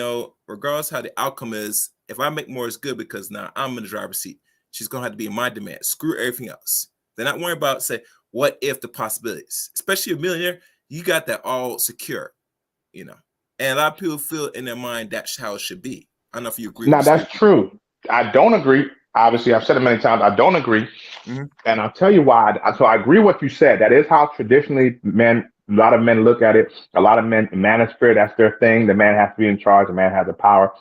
regardless how the outcome is, if I make more, it's good because now I'm in the driver's seat. She's going to have to be in my demand. Screw everything else. They're not worried about, say, what if the possibilities, especially a millionaire, you got that all secure, And a lot of people feel in their mind that's how it should be. I don't know if you agree. Now, that's true. I don't agree. Obviously, I've said it many times. I don't agree. Mm-hmm. And I'll tell you why. So I agree with what you said. That is how traditionally a lot of men look at it. A lot of men, manosphere, that's their thing. The man has to be in charge. The man has the power.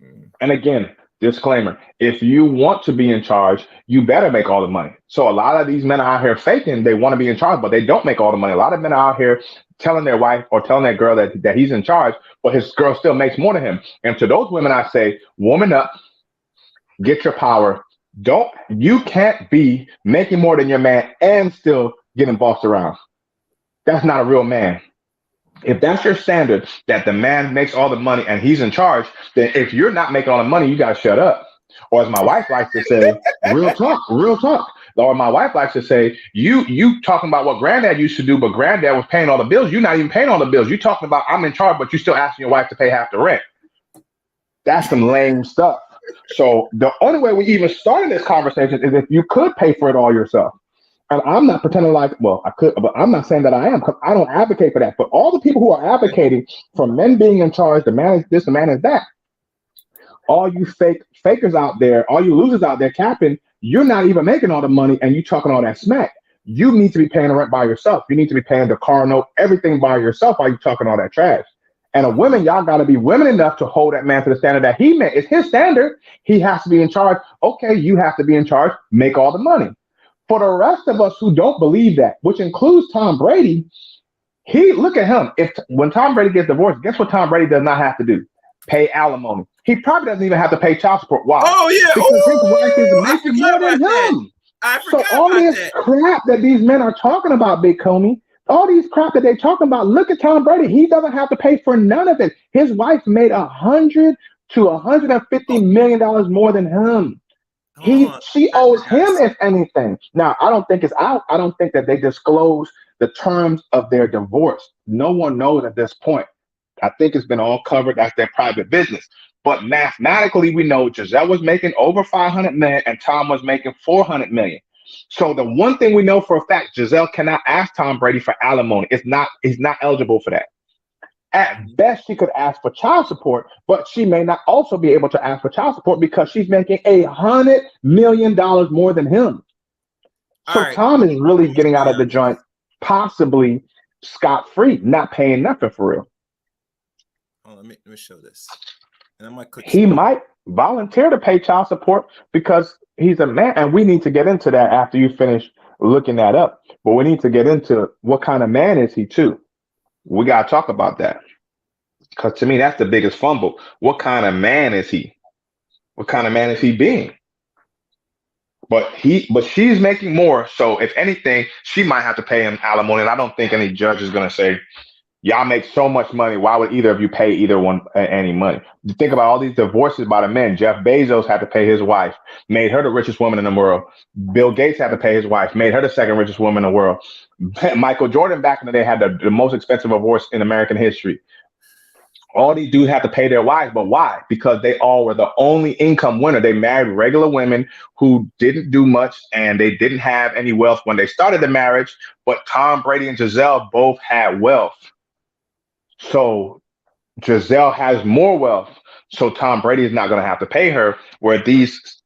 Mm-hmm. And again, disclaimer, if you want to be in charge, you better make all the money. So a lot of these men are out here faking they want to be in charge, but they don't make all the money. A lot of men are out here telling their wife or telling their girl that he's in charge, but his girl still makes more than him. And to those women, I say, woman up, get your power. You can't be making more than your man and still getting bossed around. That's not a real man. If that's your standard, that the man makes all the money and he's in charge, then if you're not making all the money, you got to shut up. Or as my wife likes to say, real talk. Or my wife likes to say, you talking about what granddad used to do, but granddad was paying all the bills. You're not even paying all the bills. You're talking about I'm in charge, but you're still asking your wife to pay half the rent. That's some lame stuff. So the only way we even started this conversation is if you could pay for it all yourself. And I'm not pretending like, well, I could, but I'm not saying that I am, because I don't advocate for that. But all the people who are advocating for men being in charge, the man is this, the man is that. All you fakers out there, all you losers out there capping, you're not even making all the money and you talking all that smack. You need to be paying the rent by yourself. You need to be paying the car note, everything by yourself while you talking all that trash. And a woman, y'all got to be women enough to hold that man to the standard that he met. It's his standard. He has to be in charge. Okay, you have to be in charge. Make all the money. For the rest of us who don't believe that, which includes Tom Brady, look at him. When Tom Brady gets divorced, guess what Tom Brady does not have to do? Pay alimony. He probably doesn't even have to pay child support. Why? Oh, yeah. Because his wife is making more than him. I forgot so all about this that. Crap that these men are talking about, Big Comey, all these crap that they're talking about, look at Tom Brady. He doesn't have to pay for none of it. His wife made $100 to $150 million more than him. She owes him, if anything. Now, I don't think it's out. I don't think that they disclose the terms of their divorce. No one knows at this point. I think it's been all covered. That's their private business. But mathematically, we know Gisele was making over $500 million and Tom was making $400 million. So the one thing we know for a fact, Gisele cannot ask Tom Brady for alimony. He's not eligible for that. At best, she could ask for child support, but she may not also be able to ask for child support because she's making $100 million more than him. So right. Tom is really getting out of the joint, possibly scot-free, not paying nothing for real. Oh, let me show this. And I might click He some. might volunteer to pay child support because he's a man, and we need to get into that after you finish looking that up. But we need to get into what kind of man is he too. We gotta talk about that because to me that's the biggest fumble. What kind of man is he? What kind of man is he being? But she's making more. So if anything, she might have to pay him alimony. And I don't think any judge is gonna say, y'all make so much money. Why would either of you pay either one any money? You think about all these divorces by the men. Jeff Bezos had to pay his wife, made her the richest woman in the world. Bill Gates had to pay his wife, made her the second richest woman in the world. Michael Jordan back in the day had the most expensive divorce in American history. All these dudes have to pay their wives, but why? Because they all were the only income winner. They married regular women who didn't do much and they didn't have any wealth when they started the marriage. But Tom Brady and Gisele both had wealth. So Gisele has more wealth. So Tom Brady is not going to have to pay her. Where these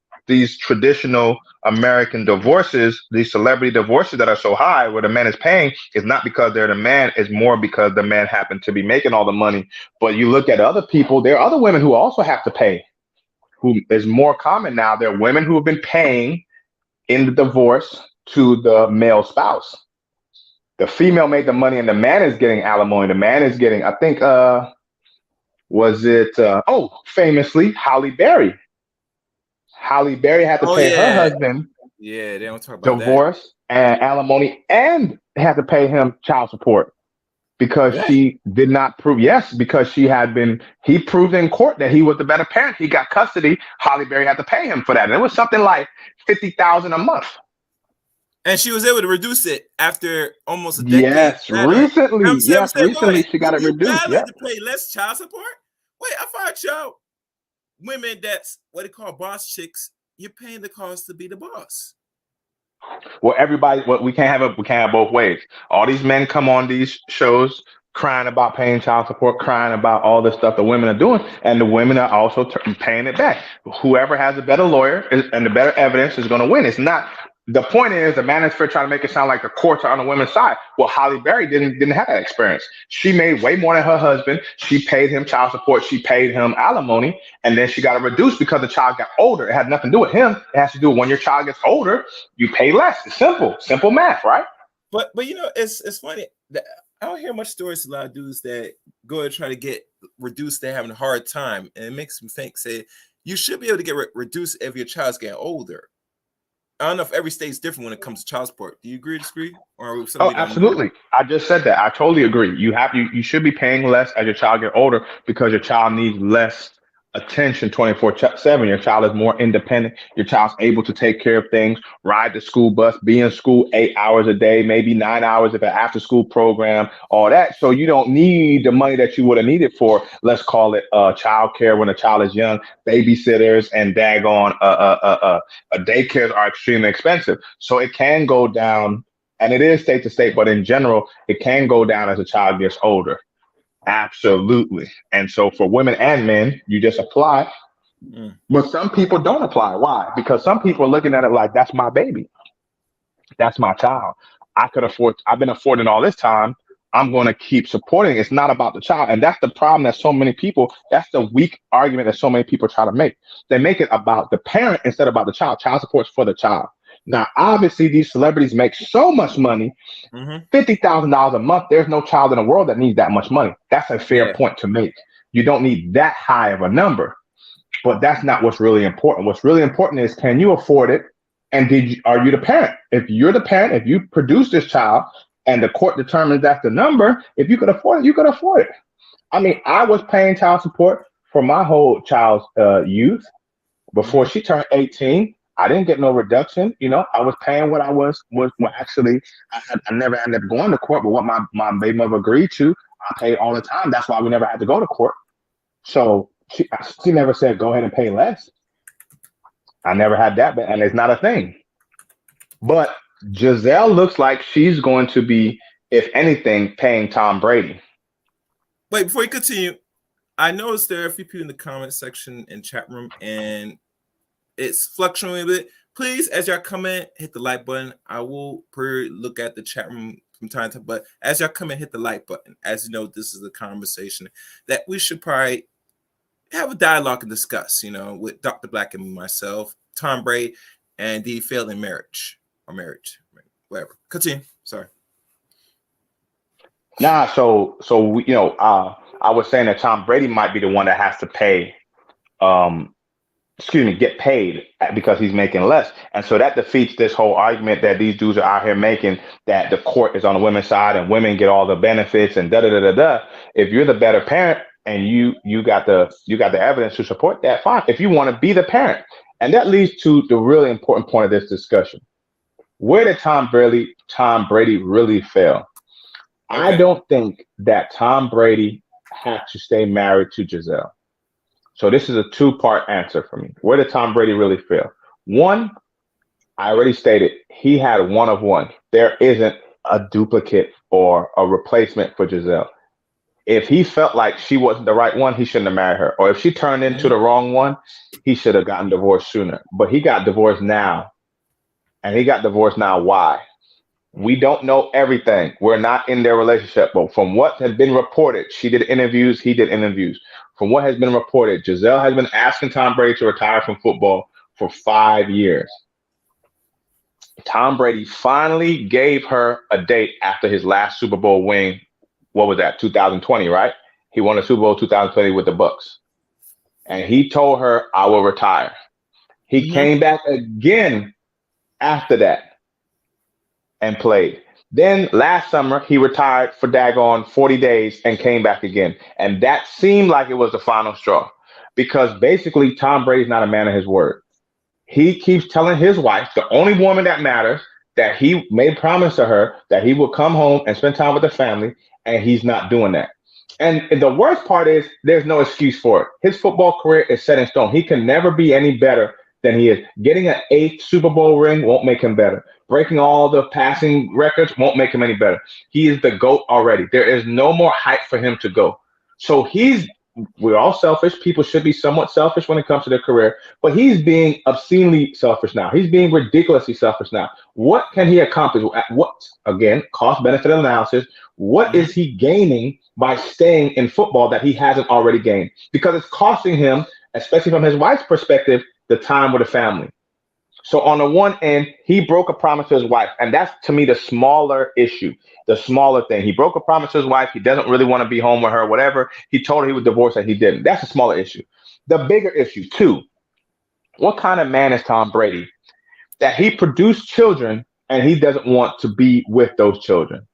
traditional American divorces, these celebrity divorces that are so high, where the man is paying, is not because they're the man, it's more because the man happened to be making all the money. But you look at other people, there are other women who also have to pay, who is more common now. There are women who have been paying in the divorce to the male spouse. The female made the money and the man is getting alimony. The man is getting, I think, famously, Halle Berry. Halle Berry had to pay her husband Yeah, they don't talk about that. divorce and alimony and had to pay him child support because she did not prove, because he proved in court that he was the better parent. He got custody. Halle Berry had to pay him for that. And it was something like $50,000 a month. And she was able to reduce it after almost a decade. Yes, recently. Recently she got it reduced. Yeah, to pay less child support. Wait, I thought y'all women that's what they call boss chicks. You're paying the cost to be the boss. Well, we can't have both ways. All these men come on these shows crying about paying child support, crying about all the stuff the women are doing, and the women are also paying it back. Whoever has a better lawyer and the better evidence is going to win. It's not. The point is, the manosphere trying to make it sound like the courts are on the women's side. Well, Halle Berry didn't have that experience. She made way more than her husband. She paid him child support. She paid him alimony, and then she got it reduced because the child got older. It had nothing to do with him. It has to do with when your child gets older, you pay less. It's simple math, right? But it's funny that I don't hear much stories of a lot of dudes that go and try to get reduced. They're having a hard time, and it makes me say you should be able to get reduced if your child's getting older. I don't know if every state's different when it comes to child support. Do you agree, disagree? Or absolutely. I just said that. I totally agree. You should be paying less as your child gets older because your child needs less attention 24/7. Your child is more independent. Your child's able to take care of things, ride the school bus, be in school 8 hours a day, maybe 9 hours if an after school program, all that. So you don't need the money that you would have needed for, let's call it child care when a child is young. Babysitters and daggone daycares are extremely expensive. So it can go down, and it is state to state, but in general, it can go down as a child gets older. Absolutely. And so for women and men, you just apply. But some people don't apply. Why? Because some people are looking at it like, that's my baby. That's my child. I've been affording all this time. I'm going to keep supporting. It's not about the child. And that's the problem that's the weak argument that so many people try to make. They make it about the parent instead of about the child. Child support's for the child. Now, obviously, these celebrities make so much money, $50,000 a month. There's no child in the world that needs that much money. That's a fair point to make. You don't need that high of a number, but that's not what's really important. What's really important is, can you afford it? And are you the parent? If you're the parent, if you produce this child and the court determines that's the number, if you could afford it, you could afford it. I mean, I was paying child support for my whole child's youth before she turned 18. I didn't get no reduction. I was paying what I was actually, I never ended up going to court, but what my baby mother agreed to, I paid all the time. That's why we never had to go to court. So she never said, go ahead and pay less. I never had that, and it's not a thing. But Gisele looks like she's going to be, if anything, paying Tom Brady. Wait, before you continue, I noticed there are a few people in the comment section and chat room, and it's fluctuating a bit. Please, as y'all comment, hit the like button. I will look at the chat room from time to time. But as y'all come and hit the like button, as you know, this is a conversation that we should probably have a dialogue and discuss, you know, with Dr. Blaque and myself, Tom Brady, and the failing marriage or marriage, whatever. Continue. Sorry. Nah, so you know, I was saying that Tom Brady might be the one that has to pay, get paid because he's making less, and so that defeats this whole argument that these dudes are out here making, that the court is on the women's side and women get all the benefits and da da da da da. If you're the better parent and you got the evidence to support that, fine. If you want to be the parent, and that leads to the really important point of this discussion: where did Tom Brady really fail? Okay. I don't think that Tom Brady had to stay married to Gisele. So this is a two-part answer for me. Where did Tom Brady really fail? One, I already stated, he had one of one. There isn't a duplicate or a replacement for Gisele. If he felt like she wasn't the right one, he shouldn't have married her. Or if she turned into the wrong one, he should have gotten divorced sooner. But he got divorced now. And he got divorced now. Why? We don't know everything. We're not in their relationship. But from what has been reported, she did interviews, he did interviews. From what has been reported, Gisele has been asking Tom Brady to retire from football for 5 years. Tom Brady finally gave her a date after his last Super Bowl win. What was that? 2020, right? He won the Super Bowl 2020 with the Bucks. And he told her, I will retire. He came back again after that and played. Then last summer, he retired for daggone 40 days and came back again. And that seemed like it was the final straw, because basically Tom Brady's not a man of his word. He keeps telling his wife, the only woman that matters, that he made promise to her that he will come home and spend time with the family, and he's not doing that. And the worst part is there's no excuse for it. His football career is set in stone. He can never be any better than he is. Getting an 8th Super Bowl ring won't make him better. Breaking all the passing records won't make him any better. He is the GOAT already. There is no more height for him to go. So we're all selfish. People should be somewhat selfish when it comes to their career, but he's being obscenely selfish now. He's being ridiculously selfish now. What can he accomplish? What, again, cost benefit analysis. What is he gaining by staying in football that he hasn't already gained? Because it's costing him, especially from his wife's perspective, the time with the family. So on the one end, he broke a promise to his wife. And that's, to me, the smaller issue, the smaller thing. He broke a promise to his wife. He doesn't really want to be home with her, whatever. He told her he would divorce her. He didn't. That's a smaller issue. The bigger issue, too, what kind of man is Tom Brady that he produced children and he doesn't want to be with those children?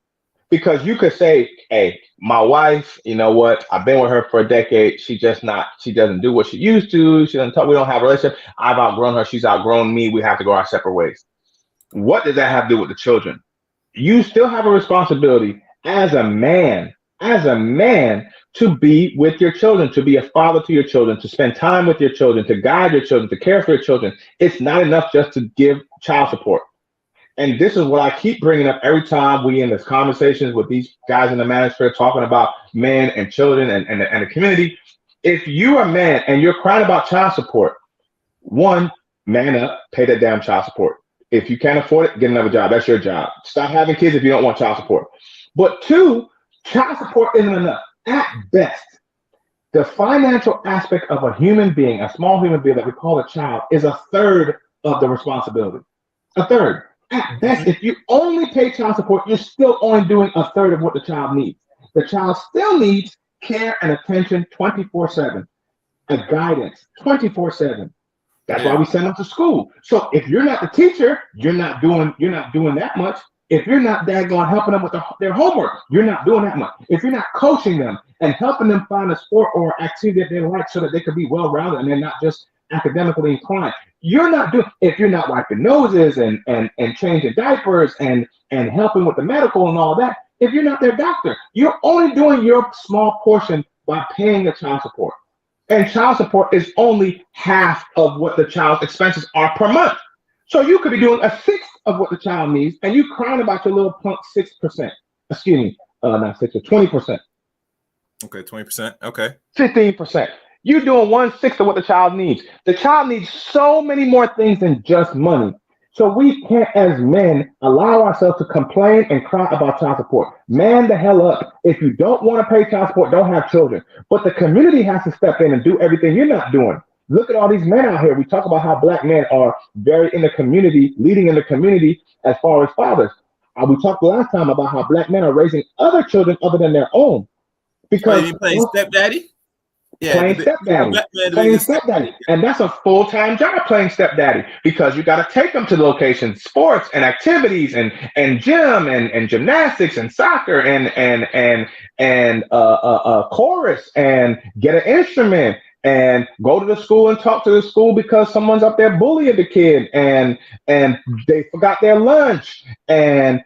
Because you could say, hey, my wife, you know what? I've been with her for a decade. She doesn't do what she used to. She doesn't talk. We don't have a relationship. I've outgrown her. She's outgrown me. We have to go our separate ways. What does that have to do with the children? You still have a responsibility as a man, to be with your children, to be a father to your children, to spend time with your children, to guide your children, to care for your children. It's not enough just to give child support. And this is what I keep bringing up every time we in these conversations with these guys in the manosphere talking about men and children and the community. If you're a man and you're crying about child support, one, man up, pay that damn child support. If you can't afford it, get another job. That's your job. Stop having kids if you don't want child support. But two, child support isn't enough. At best, the financial aspect of a human being, a small human being that we call a child, is a third of the responsibility. A third. At best, if you only pay child support, you're still only doing a third of what the child needs. The child still needs care and attention 24/7, and guidance 24/7. That's why we send them to school. So if you're not the teacher, you're not doing that much. If you're not daggone helping them with their homework, you're not doing that much. If you're not coaching them and helping them find a sport or activity that they like so that they can be well-rounded and they're not just academically inclined, you're not doing. If you're not wiping noses and changing diapers and helping with the medical and all that, if you're not their doctor, you're only doing your small portion by paying the child support. And child support is only half of what the child's expenses are per month. So you could be doing a sixth of what the child needs, and you crying about your little punk 6%. Excuse me, not 6 or 20%. Okay, 20%. Okay. 15%. You're doing 1/6 of what the child needs. The child needs so many more things than just money. So we can't, as men, allow ourselves to complain and cry about child support. Man the hell up. If you don't want to pay child support, don't have children. But the community has to step in and do everything you're not doing. Look at all these men out here. We talk about how black men are very in the community, leading in the community as far as fathers. We talked last time about how black men are raising other children other than their own. Oh, Because you playing stepdaddy? Yeah, playing stepdaddy, playing stepdaddy, and that's a full-time job, playing stepdaddy, because you got to take them to locations, sports and activities, and gym and gymnastics and soccer and chorus, and get an instrument and go to the school and talk to the school because someone's up there bullying the kid and they forgot their lunch and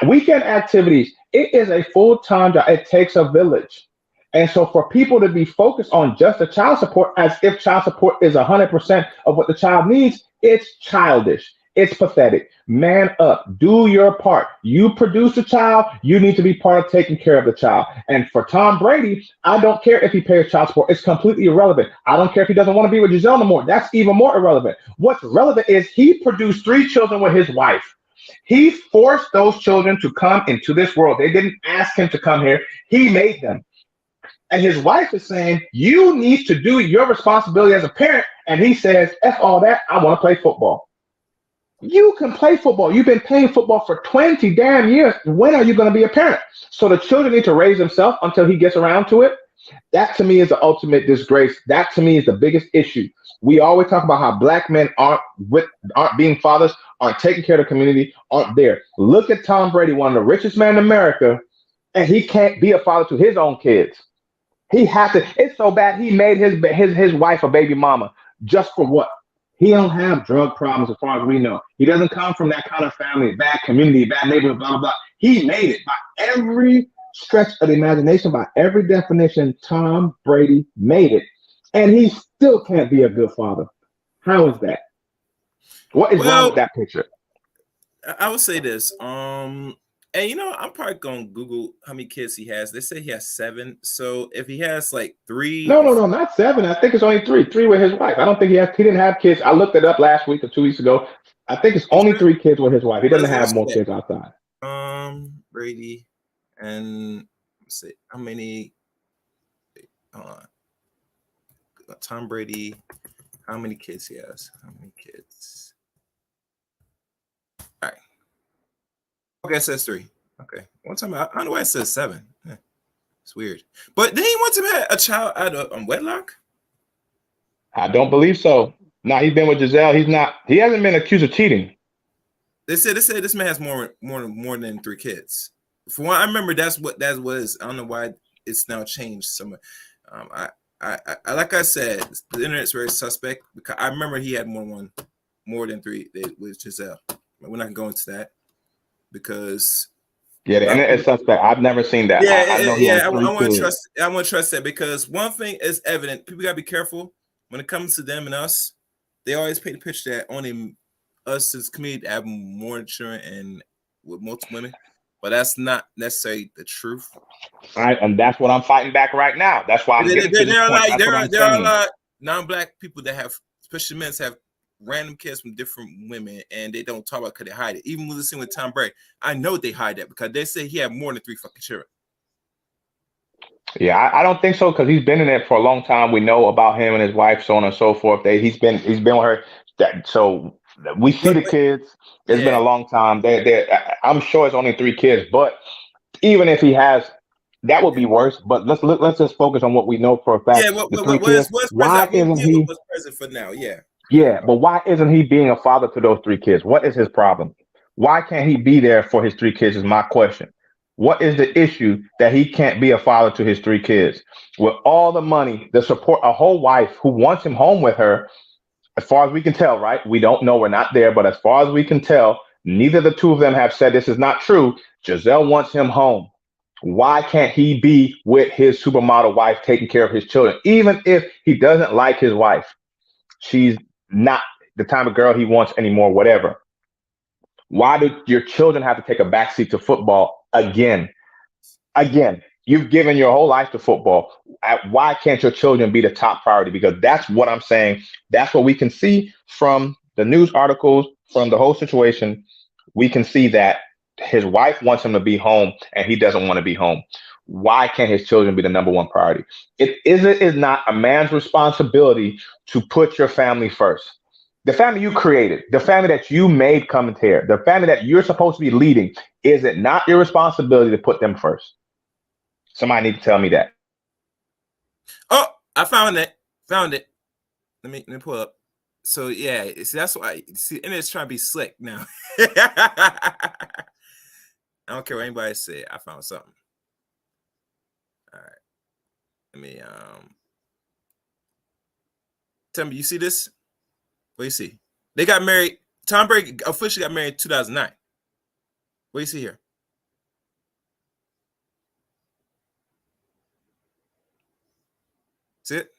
weekend activities. It is a full-time job. It takes a village. And so for people to be focused on just the child support as if child support is 100% of what the child needs, it's childish. It's pathetic. Man up. Do your part. You produce a child. You need to be part of taking care of the child. And for Tom Brady, I don't care if he pays child support. It's completely irrelevant. I don't care if he doesn't want to be with Gisele no more. That's even more irrelevant. What's relevant is he produced 3 children with his wife. He forced those children to come into this world. They didn't ask him to come here. He made them. And his wife is saying, you need to do your responsibility as a parent. And he says, F all that. I want to play football. You can play football. You've been playing football for 20 damn years. When are you going to be a parent? So the children need to raise themselves until he gets around to it. That to me is the ultimate disgrace. That to me is the biggest issue. We always talk about how black men aren't being fathers, aren't taking care of the community, aren't there. Look at Tom Brady, one of the richest men in America, and he can't be a father to his own kids. He has to. It's so bad. He made his wife a baby mama just for what? He don't have drug problems as far as we know. He doesn't come from that kind of family, bad community, bad neighborhood, blah, blah, blah. He made it by every stretch of the imagination, by every definition. Tom Brady made it. And he still can't be a good father. How is that? What is wrong with that picture? I would say this. And I'm probably gonna Google how many kids he has. They say he has 7. So if he has like 3, no, not 7. I think it's only 3. 3 with his wife. I don't think he didn't have kids. I looked it up last week or 2 weeks ago. I think it's only 3 kids with his wife. He doesn't have more kids outside. Brady, and let's see how many. Tom Brady, how many kids he has? How many kids? All right. Okay, it says 3. Okay. One time, I don't know why it says 7. It's weird. But then he wants to have a child out of wedlock? I don't believe so. No, he's been with Gisele. He hasn't been accused of cheating. They said this man has more than 3 kids. For one, I remember that was. I don't know why it's now changed. I like I said, the internet's very suspect because I remember he had more than 3 with Gisele. We're not gonna go into that because the internet is suspect. I've never seen that. I want to trust that because one thing is evident. People gotta be careful when it comes to them and us. They always paint the picture that only us as community have more children and with multiple women, but that's not necessarily the truth. Right, and that's what I'm fighting back right now. That's why I'm getting to this point. There are a lot of non-black people that have, especially men, have random kids from different women, and they don't talk about because they hide it. Even with the scene with Tom Brady, I know they hide that because they say he had more than 3 fucking children. Yeah, I don't think so because he's been in it for a long time. We know about him and his wife, so on and so forth. He's been with her. So we see the kids. It's been a long time. I'm sure it's only 3 kids, but even if he has, that would be worse. But let's just focus on what we know for a fact. Yeah, why isn't he? What's present for now? Yeah. Yeah, but why isn't he being a father to those 3 kids? What is his problem? Why can't he be there for his 3 kids is my question. What is the issue that he can't be a father to his 3 kids? With all the money, the support, a whole wife who wants him home with her, as far as we can tell, right? We don't know, we're not there, but as far as we can tell, neither of the 2 of them have said this is not true. Gisele wants him home. Why can't he be with his supermodel wife taking care of his children? Even if he doesn't like his wife, she's not the type of girl he wants anymore, whatever. Why do your children have to take a backseat to football again? You've given your whole life to football. Why can't your children be the top priority? Because that's what I'm saying. That's what we can see from the news articles, from the whole situation, we can see that his wife wants him to be home and he doesn't want to be home. Why can't his children be the number one priority? It is not a man's responsibility to put your family first. The family you created, the family that you made come here, the family that you're supposed to be leading, is it not your responsibility to put them first? Somebody need to tell me that. Oh, I found it. Found it. Let me pull up. So yeah, see, that's why. See, and it's trying to be slick now. I don't care what anybody say. I found something. All right. Let me tell me. You see this? What do you see? They got married. Tom Brady officially got married in 2009. What do you see here? See it?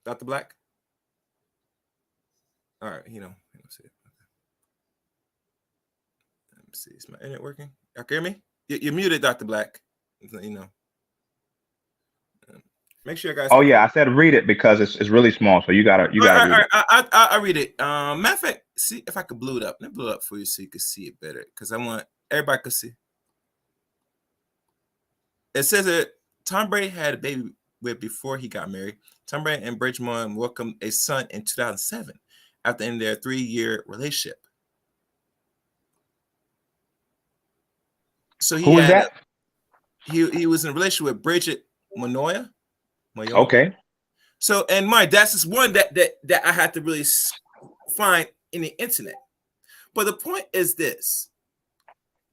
Dr. Black? All right, you know, see it. Okay. Let me see. Is my internet working? Y'all hear me? You're muted, Dr. Black. You know. Make sure you guys. Oh yeah, I said read it because it's really small, so you gotta read it. I read it. Matter of fact, see if I could blow it up. Let me blow it up for you so you can see it better, because I want everybody to see. It says that Tom Brady had a baby with before he got married. Tom Brady and Bridgman welcomed a son in 2007 after ending their 3-year relationship. So he Who is that? He was in a relationship with Bridget Monoya. Okay. So, and that's just one that I had to really find in the internet. But the point is this: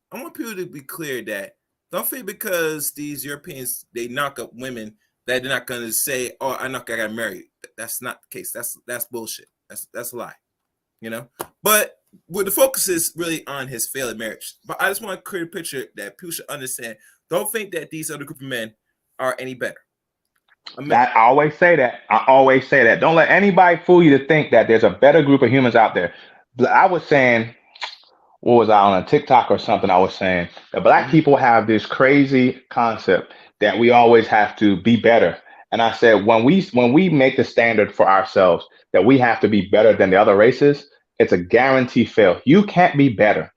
I want people to be clear that don't feel because these Europeans they knock up women that they're not going to say, "Oh, I got married." That's not the case. That's bullshit. That's a lie, you know. But the focus is really on his failed marriage. But I just want to create a picture that people should understand. Don't think that these other group of men are any better. I always say that. Don't let anybody fool you to think that there's a better group of humans out there. I was saying, what was I on a TikTok or something? I was saying that black people have this crazy concept that we always have to be better. And I said, when we make the standard for ourselves that we have to be better than the other races, it's a guarantee fail. You can't be better.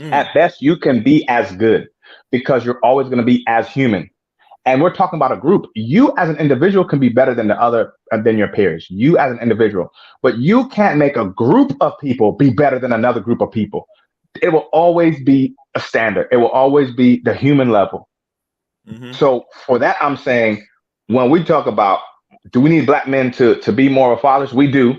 At best, you can be as good because you're always going to be as human. And we're talking about a group. You as an individual can be better than than your peers. You as an individual, but you can't make a group of people be better than another group of people. It will always be a standard. It will always be the human level. So for that, I'm saying when we talk about, do we need black men to be more fathers? We do.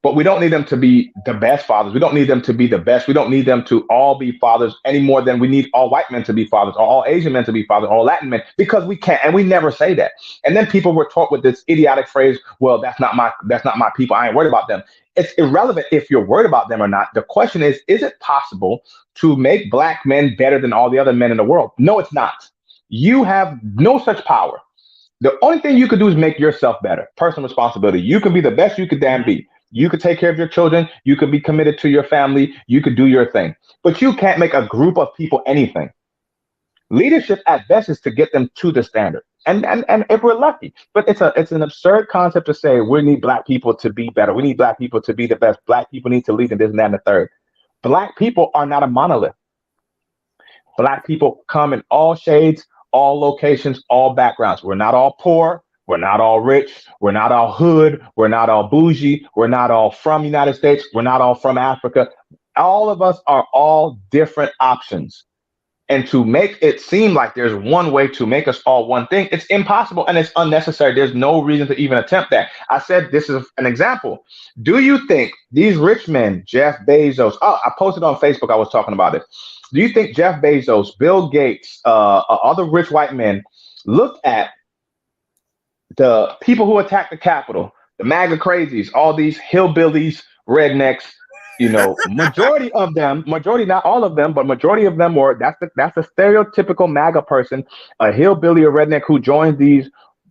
But we don't need them to be the best fathers. We don't need them to be the best. We don't need them to all be fathers any more than we need all white men to be fathers, or all Asian men to be fathers, all Latin men, because we can't. And we never say that. And then people were taught with this idiotic phrase, well, that's not my people. I ain't worried about them. It's irrelevant if you're worried about them or not. The question is it possible to make black men better than all the other men in the world? No, it's not. You have no such power. The only thing you could do is make yourself better. Personal responsibility. You can be the best you could damn be. You could take care of your children. You could be committed to your family. You could do your thing. But you can't make a group of people anything. Leadership at best is to get them to the standard. And if we're lucky. But it's an absurd concept to say we need black people to be better. We need black people to be the best. Black people need to lead in this and that and the third. Black people are not a monolith. Black people come in all shades, all locations, all backgrounds. We're not all poor. We're not all rich. We're not all hood. We're not all bougie. We're not all from the United States. We're not all from Africa. All of us are all different options. And to make it seem like there's one way to make us all one thing, it's impossible and it's unnecessary. There's no reason to even attempt that. I said this is an example. Do you think these rich men, Jeff Bezos, I posted on Facebook, I was talking about it. Do you think Jeff Bezos, Bill Gates, other rich white men looked at the people who attacked the Capitol, the MAGA crazies, all these hillbillies, rednecks, majority of them, not all of them, but majority of them were, that's a stereotypical MAGA person, a hillbilly or redneck who joins these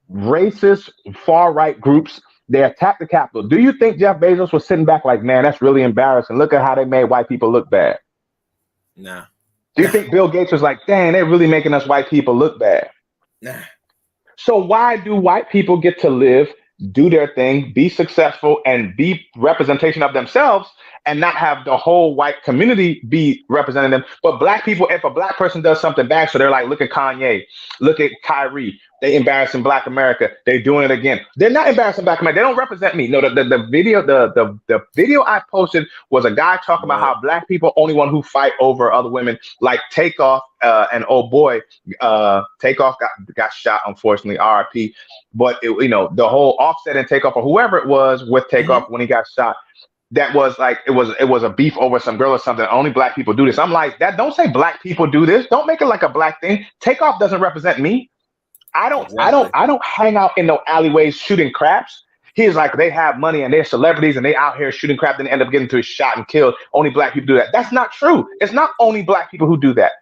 racist far-right groups. They attack the Capitol. Do you think Jeff Bezos was sitting back like, man, that's really embarrassing. Look at how they made white people look bad. Nah. Do you think Bill Gates was like, dang, they're really making us white people look bad? Nah. So why do white people get to live do their thing, be successful, and be representation of themselves, and not have the whole white community be representing them. But black people, if a black person does something bad, so they're like, look at Kanye, look at Kyrie, they embarrassing Black America, they doing it again. They're not embarrassing Black America. They don't represent me. No, the video I posted was a guy talking about how black people only one who fight over other women, like Takeoff and oh boy, Takeoff got shot, unfortunately, RIP. But the whole Offset and Takeoff or whoever it was with Takeoff when he got shot, that was like it was a beef over some girl or something. Only black people do this. I'm like, that don't say black people do this. Don't make it like a black thing. Takeoff doesn't represent me. I don't hang out in no alleyways shooting craps. He's like, they have money and they're celebrities and they out here shooting crap, then end up getting shot and killed. Only black people do that. That's not true. It's not only black people who do that.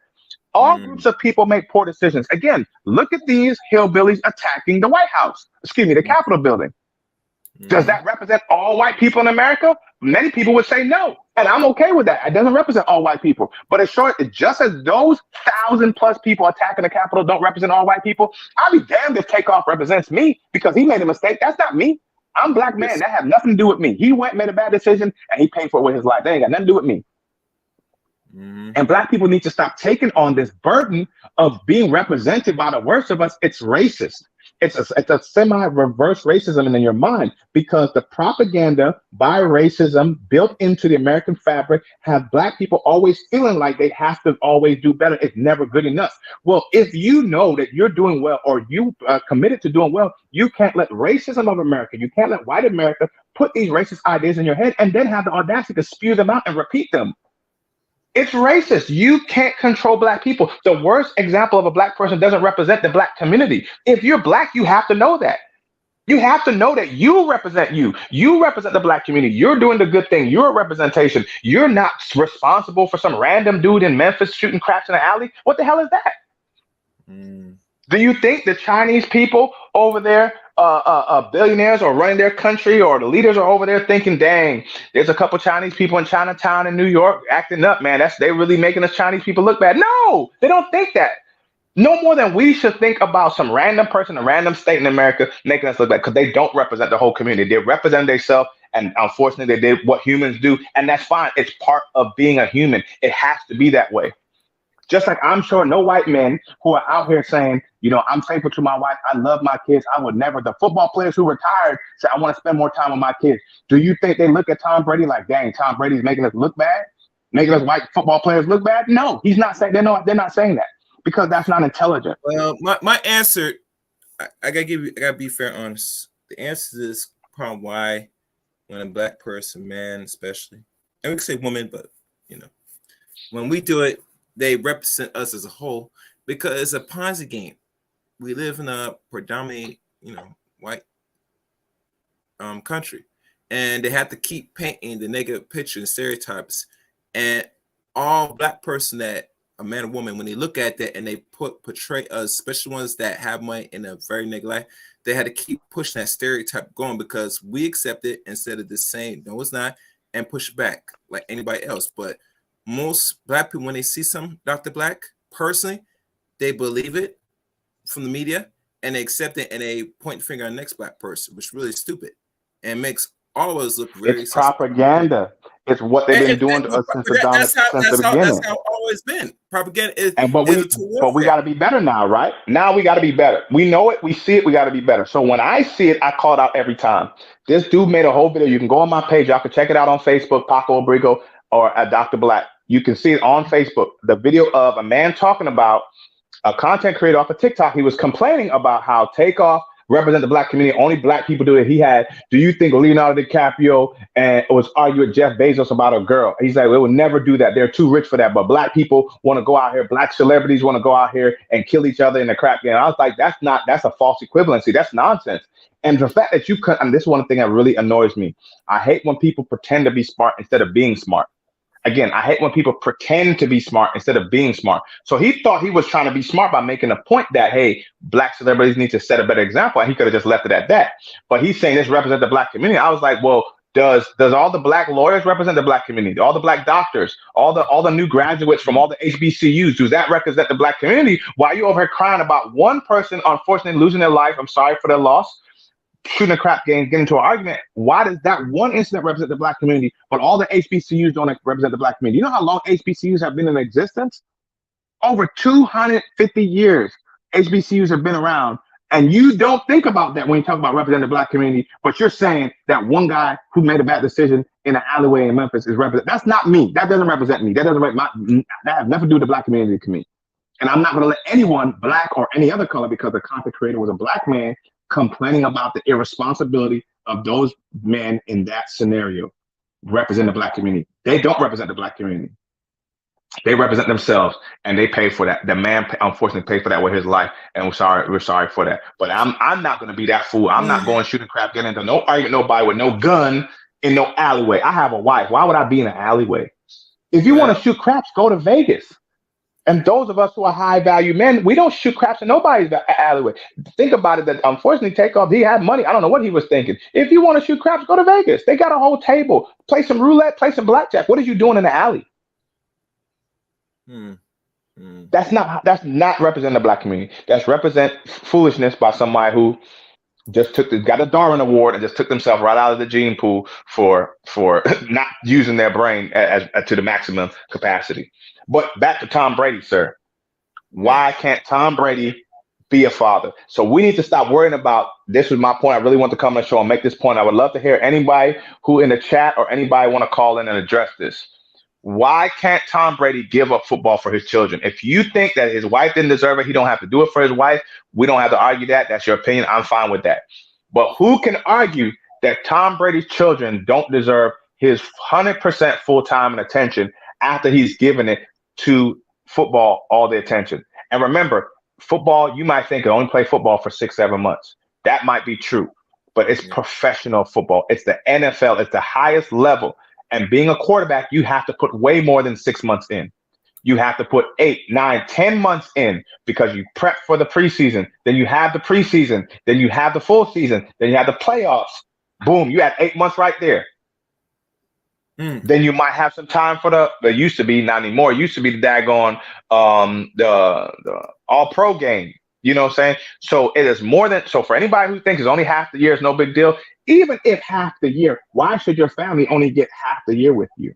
All groups of people make poor decisions. Again, look at these hillbillies attacking the White House. Excuse me, the Capitol building. Does that represent all white people in America? Many people would say no, and I'm okay with that. It doesn't represent all white people. But it's short, just as those 1,000+ people attacking the Capitol don't represent all white people, I'll be damned if Takeoff represents me because he made a mistake. That's not me. I'm a black man. That has nothing to do with me. He went and made a bad decision, and he paid for it with his life. That ain't got nothing to do with me. And black people need to stop taking on this burden of being represented by the worst of us. It's racist. It's a semi-reverse racism in your mind, because the propaganda by racism built into the American fabric have black people always feeling like they have to always do better. It's never good enough. Well, if you know that you're doing well, or you are committed to doing well, you can't let racism of America, you can't let white America put these racist ideas in your head and then have the audacity to spew them out and repeat them. It's racist. You can't control black people. The worst example of a black person doesn't represent the black community. If you're black, you have to know that. You have to know that you represent you. You represent the black community. You're doing the good thing. You're a representation. You're not responsible for some random dude in Memphis shooting craps in the alley. What the hell is that? Do you think the Chinese people over there, billionaires or running their country, or the leaders are over there thinking, dang, there's a couple Chinese people in Chinatown in New York acting up, man. They really making us Chinese people look bad. No, they don't think that. No more than we should think about some random person, a random state in America making us look bad, because they don't represent the whole community. They represent themselves, and unfortunately they did what humans do, and that's fine. It's part of being a human. It has to be that way. Just like I'm sure no white men who are out here saying, I'm faithful to my wife, I love my kids, I would never. The football players who retired say, I want to spend more time with my kids. Do you think they look at Tom Brady like, dang, Tom Brady's making us look bad? Making us white football players look bad? No, he's not saying, they're not saying that, because that's not intelligent. Well, my answer, I gotta be fair and honest. The answer to this problem why when a black person, man especially, and we can say woman, but when we do it, they represent us as a whole, because it's a Ponzi game. We live in a predominantly, white country, and they have to keep painting the negative picture and stereotypes. And all black person that a man or woman, when they look at that and they portray us, especially ones that have money in a very negative light, they had to keep pushing that stereotype going, because we accept it instead of just saying no, it's not, and push back like anybody else. But most black people, when they see some Dr. Black, personally, they believe it from the media and they accept it, and they point the finger at the next black person, which is really stupid and makes all of us look very. It's propaganda. It's what they've been doing to us since the beginning. That's how it's always been. Propaganda is. But we got to be better now, right? Now we got to be better. We know it. We see it. We got to be better. So when I see it, I call it out every time. This dude made a whole video. You can go on my page. Y'all can check it out on Facebook, Paco Abrigo or at Dr. Black. You can see it on Facebook. The video of a man talking about a content creator off of TikTok. He was complaining about how Takeoff represent the black community. Only black people do it. Do you think Leonardo DiCaprio was arguing with Jeff Bezos about a girl? He's like, we would never do that. They're too rich for that. But black people want to go out here. Black celebrities want to go out here and kill each other in a crap game. I was like, that's a false equivalency. That's nonsense. And the fact that and this is one thing that really annoys me. I hate when people pretend to be smart instead of being smart. Again, I hate when people pretend to be smart instead of being smart. So he thought he was trying to be smart by making a point that, hey, black celebrities need to set a better example. And he could have just left it at that. But he's saying this represents the black community. I was like, well, does all the black lawyers represent the black community? All the black doctors, all the new graduates from all the HBCUs, does that represent the black community? Why are you over here crying about one person unfortunately losing their life? I'm sorry for their loss. shooting a crap game, get into an argument, why does that one incident represent the Black community, but all the HBCUs don't represent the Black community? You know how long HBCUs have been in existence? Over 250 years, HBCUs have been around. And you don't think about that when you talk about representing the Black community, but you're saying that one guy who made a bad decision in an alleyway in Memphis is represent. That's not me. That doesn't represent me. That doesn't that has nothing to do with the Black community to me. And I'm not going to let anyone, Black or any other color, because the content creator was a Black man, complaining about the irresponsibility of those men in that scenario represent the Black community. They don't represent the Black community. They represent themselves, and they pay for that. The man, unfortunately, paid for that with his life, and we're sorry for that. But I'm not going to be that fool. I'm not going shooting crap, getting into no argument, nobody with no gun in no alleyway. I have a wife. Why would I be in an alleyway? If you want to shoot craps, go to Vegas. And those of us who are high value men, we don't shoot craps in nobody's alleyway. Think about it. That unfortunately, Takeoff, he had money. I don't know what he was thinking. If you want to shoot craps, go to Vegas. They got a whole table. Play some roulette. Play some blackjack. What are you doing in the alley? That's not representing the Black community. That's represent foolishness by somebody who just got a Darwin Award and just took themselves right out of the gene pool for not using their brain to the maximum capacity. But back to Tom Brady, sir. Why can't Tom Brady be a father? So we need to stop worrying about, this was my point. I really want to come on the show and make this point. I would love to hear anybody who in the chat or anybody want to call in and address this. Why can't Tom Brady give up football for his children? If you think that his wife didn't deserve it, he don't have to do it for his wife. We don't have to argue that. That's your opinion. I'm fine with that. But who can argue that Tom Brady's children don't deserve his 100% full time and attention after he's given it to football all the attention? And remember, football, you might think it only play football for 6-7 months. That might be true, but it's professional football. It's the NFL. It's the highest level. And being a quarterback, you have to put way more than 6 months in. You have to put 8, 9, 10 months in, because you prep for the preseason. Then you have the preseason. Then you have the full season. Then you have the playoffs. Boom, you had 8 months right there. Then you might have some time for there used to be, not anymore. It used to be the daggone the all-pro game. You know what I'm saying? So it is more than, so for anybody who thinks it's only half the year, it's no big deal. Even if half the year, why should your family only get half the year with you?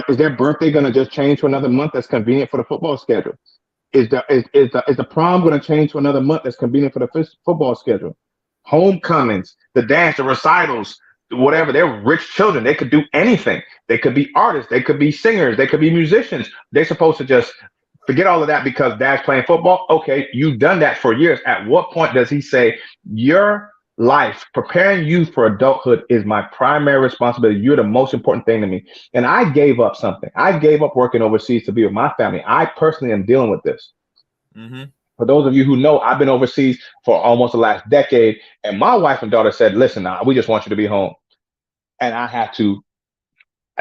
Is their birthday going to just change to another month that's convenient for the football schedule? Is the prom going to change to another month that's convenient for the football schedule? Homecomings, the dance, the recitals, whatever. They're rich children. They could do anything. They could be artists. They could be singers. They could be musicians. They're supposed to just forget all of that because dad's playing football. Okay, you've done that for years. At what point does he say, your life, preparing you for adulthood is my primary responsibility. You're the most important thing to me. And I gave up something. I gave up working overseas to be with my family. I personally am dealing with this. For those of you who know, I've been overseas for almost the last decade. And my wife and daughter said, listen, we just want you to be home. And I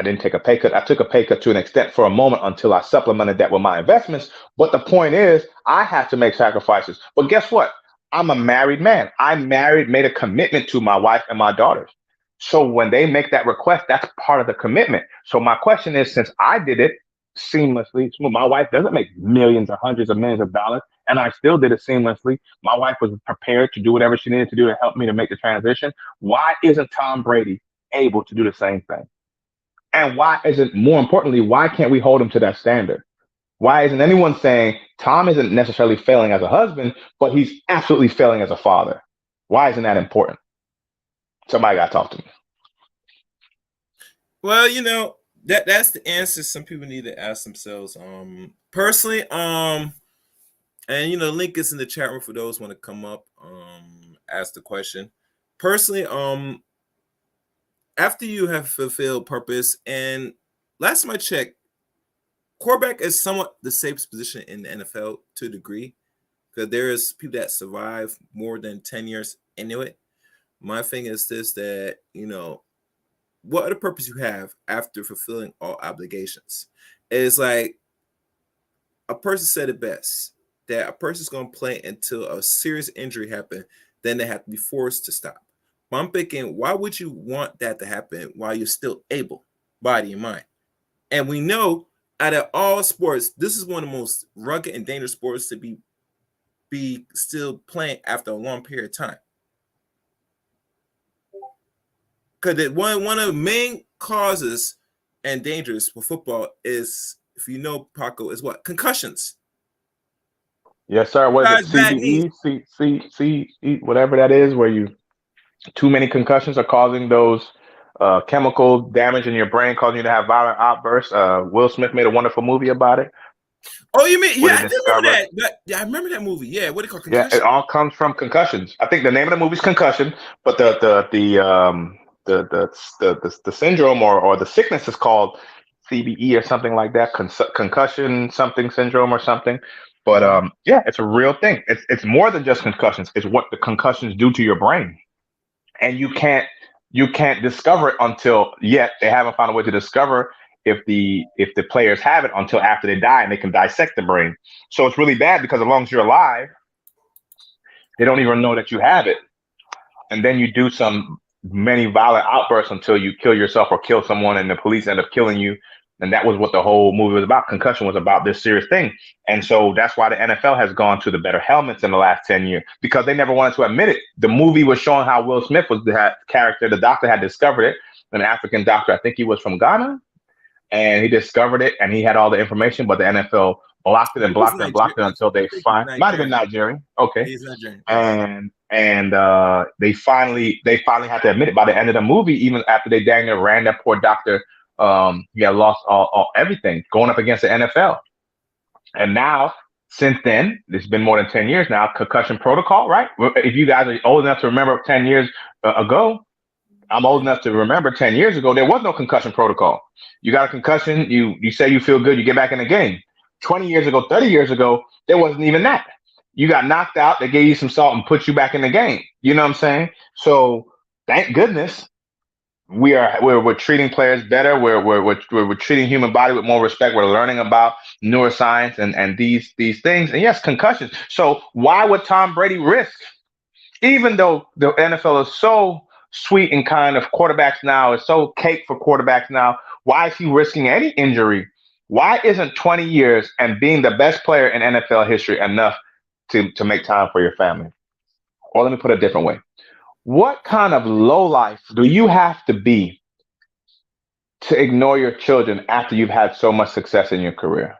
didn't take a pay cut. I took a pay cut to an extent for a moment until I supplemented that with my investments. But the point is, I had to make sacrifices. But guess what? I'm a married man. I made a commitment to my wife and my daughters. So when they make that request, that's part of the commitment. So my question is, since I did it seamlessly, my wife doesn't make millions or hundreds of millions of dollars, and I still did it seamlessly. My wife was prepared to do whatever she needed to do to help me to make the transition. Why isn't Tom Brady able to do the same thing? And more importantly, why can't we hold him to that standard? Why isn't anyone saying Tom isn't necessarily failing as a husband, but he's absolutely failing as a father? Why isn't that important? Somebody got to talk to me. Well, that's the answer some people need to ask themselves. Personally, and link is in the chat room for those who want to come up, ask the question. Personally, after you have fulfilled purpose, and last time I checked, quarterback is somewhat the safest position in the NFL to a degree, because there is people that survive more than 10 years into it. My thing is this, that, what other purpose you have after fulfilling all obligations? It's like a person said it best, that a person's going to play until a serious injury happens, then they have to be forced to stop. But I'm thinking, why would you want that to happen while you're still able, body and mind? And we know out of all sports, this is one of the most rugged and dangerous sports to be still playing after a long period of time. because one of the main causes and dangers for football is, if you know, Paco, is what? Concussions. Yes, sir. What is Besides it? bad knees. CBE, whatever that is, where you too many concussions are causing those chemical damage in your brain, causing you to have violent outbursts. Will Smith made a wonderful movie about it. Oh, you mean, where yeah, they I did remember discovered. that. Yeah, I remember that movie. Yeah, what do you call Yeah, it concussion? all comes from concussions. I think the name of the movie is Concussion, but the syndrome or the sickness is called CBE or something like that, concussion something syndrome or something. But yeah, it's a real thing. It's more than just concussions. It's what the concussions do to your brain, and you can't discover it until yet. They haven't found a way to discover if the players have it until after they die, and they can dissect the brain. So it's really bad because as long as you're alive, they don't even know that you have it. And then you do some many violent outbursts until you kill yourself or kill someone, and the police end up killing you. And that was what the whole movie was about. Concussion was about this serious thing. And so that's why the NFL has gone to the better helmets in the last 10 years, because they never wanted to admit it. The movie was showing how Will Smith was the character. The doctor had discovered it, an African doctor. I think he was from Ghana, and he discovered it, and he had all the information, but the NFL blocked it I and think he's blocked it and blocked Nigerian. it until they I think he's find might have been Nigerian. Nigerian. Okay. He's Nigerian. And they finally had to admit it by the end of the movie, even after they dang near ran that poor doctor. He had lost all everything going up against the NFL. And now, since then, it's been more than 10 years now, concussion protocol, right? If you guys are old enough to remember 10 years ago, I'm old enough to remember 10 years ago, there was no concussion protocol. You got a concussion, you say you feel good, you get back in the game. 20 years ago, 30 years ago, there wasn't even that. You got knocked out, they gave you some salt and put you back in the game. You know what I'm saying? So thank goodness we're treating players better. We're treating human body with more respect. We're learning about neuroscience and these things. And yes, concussions. So why would Tom Brady risk, even though the NFL is so sweet and kind of quarterbacks now, is so cake for quarterbacks now, why is he risking any injury? Why isn't 20 years and being the best player in NFL history enough to make time for your family? Or let me put it a different way. What kind of low life do you have to be to ignore your children after you've had so much success in your career?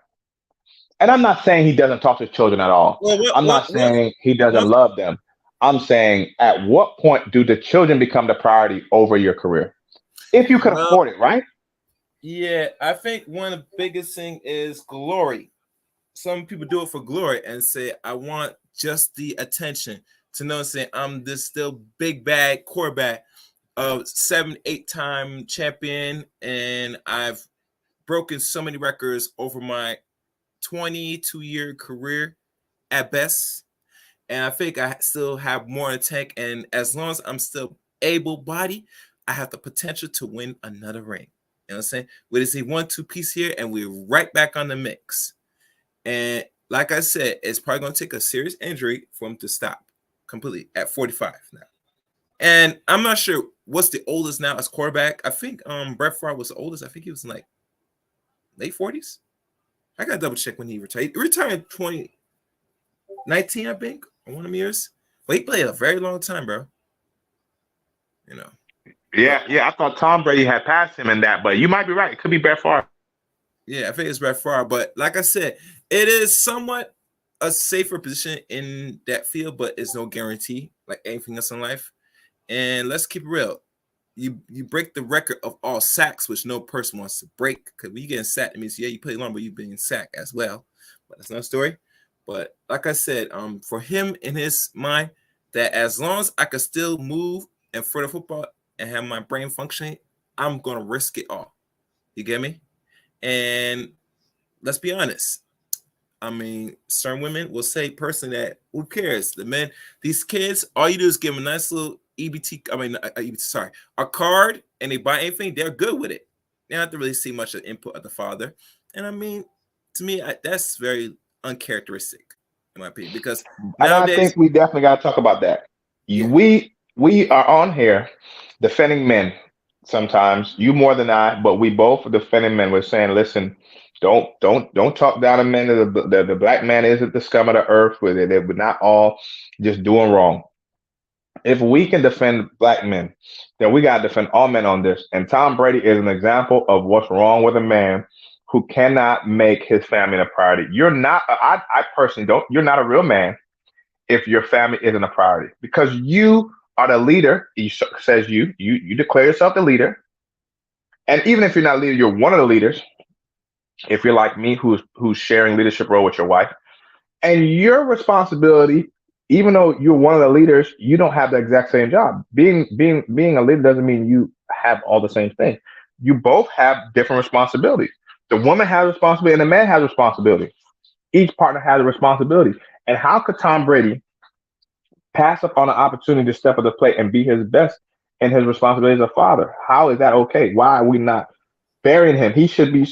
And I'm not saying he doesn't talk to his children at all. Well, I'm not saying he doesn't love them. I'm saying, at what point do the children become the priority over your career? If you can afford it, right? Yeah, I think one of the biggest thing is glory. Some people do it for glory and say, I want just the attention to know, say, I'm this still big bad quarterback of 7-8 time champion, and I've broken so many records over my 22-year career at best. And I think I still have more in the tank. And as long as I'm still able-bodied, I have the potential to win another ring. You know what I'm saying? We just need 1-2 piece here, and we're right back on the mix. And like I said, it's probably going to take a serious injury for him to stop completely at 45 now. And I'm not sure what's the oldest now as quarterback. I think Brett Favre was the oldest. I think he was in like late 40s. I got to double check when he retired. He retired in 2019, I think, or one of the years. But he played a very long time, bro. You know. Yeah. I thought Tom Brady had passed him in that, but you might be right. It could be Brett Favre. Yeah, I think it's Brett Favre. But like I said, it is somewhat a safer position in that field, but it's no guarantee, like anything else in life. And let's keep it real. You break the record of all sacks, which no person wants to break, because when you get sacked, it means, yeah, you play long, but you've been sacked as well. But that's another story. But like I said, for him in his mind, that as long as I can still move and throw the football and have my brain functioning, I'm going to risk it all. You get me? And let's be honest. I mean, certain women will say personally that who cares? The men, these kids, all you do is give them a nice little a card, and they buy anything, they're good with it. They don't have to really see much of the input of the father. And I mean, to me, that's very uncharacteristic, in my opinion, because nowadays, I think we definitely got to talk about that. Yeah. We are on here defending men. Sometimes you more than I, but we both are defending men. We're saying, listen, don't talk down to men. The black man isn't the scum of the earth. We're not all just doing wrong. If we can defend black men, then we got to defend all men on this. And Tom Brady is an example of what's wrong with a man who cannot make his family a priority. You're not, I personally don't, you're not a real man if your family isn't a priority because you are the leader. He says you declare yourself the leader. And even if you're not a leader, you're one of the leaders. If you're like me, who's sharing leadership role with your wife, and your responsibility, even though you're one of the leaders, you don't have the exact same job. Being a leader doesn't mean you have all the same thing. You both have different responsibilities. The woman has responsibility and the man has responsibility. Each partner has a responsibility. And how could Tom Brady pass up on an opportunity to step at the plate and be his best in his responsibility as a father? How is that okay? Why are we not burying him? He should be,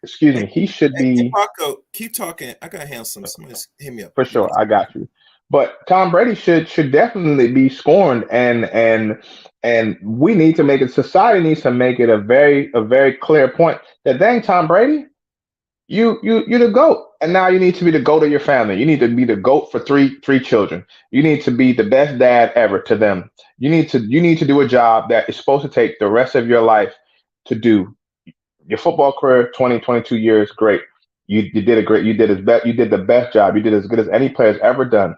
excuse me, he should be. Paco, keep talking. I gotta handle some. Somebody's hit me up. For sure, I got you. But Tom Brady should definitely be scorned, and we need to make it. Society needs to make it a very clear point that dang Tom Brady, you're the GOAT, and now you need to be the GOAT of your family. You need to be the GOAT for three children. You need to be the best dad ever to them. You need to do a job that is supposed to take the rest of your life to do. Your football career, 22 years, great. You did a great. You did the best job. You did as good as any player's ever done.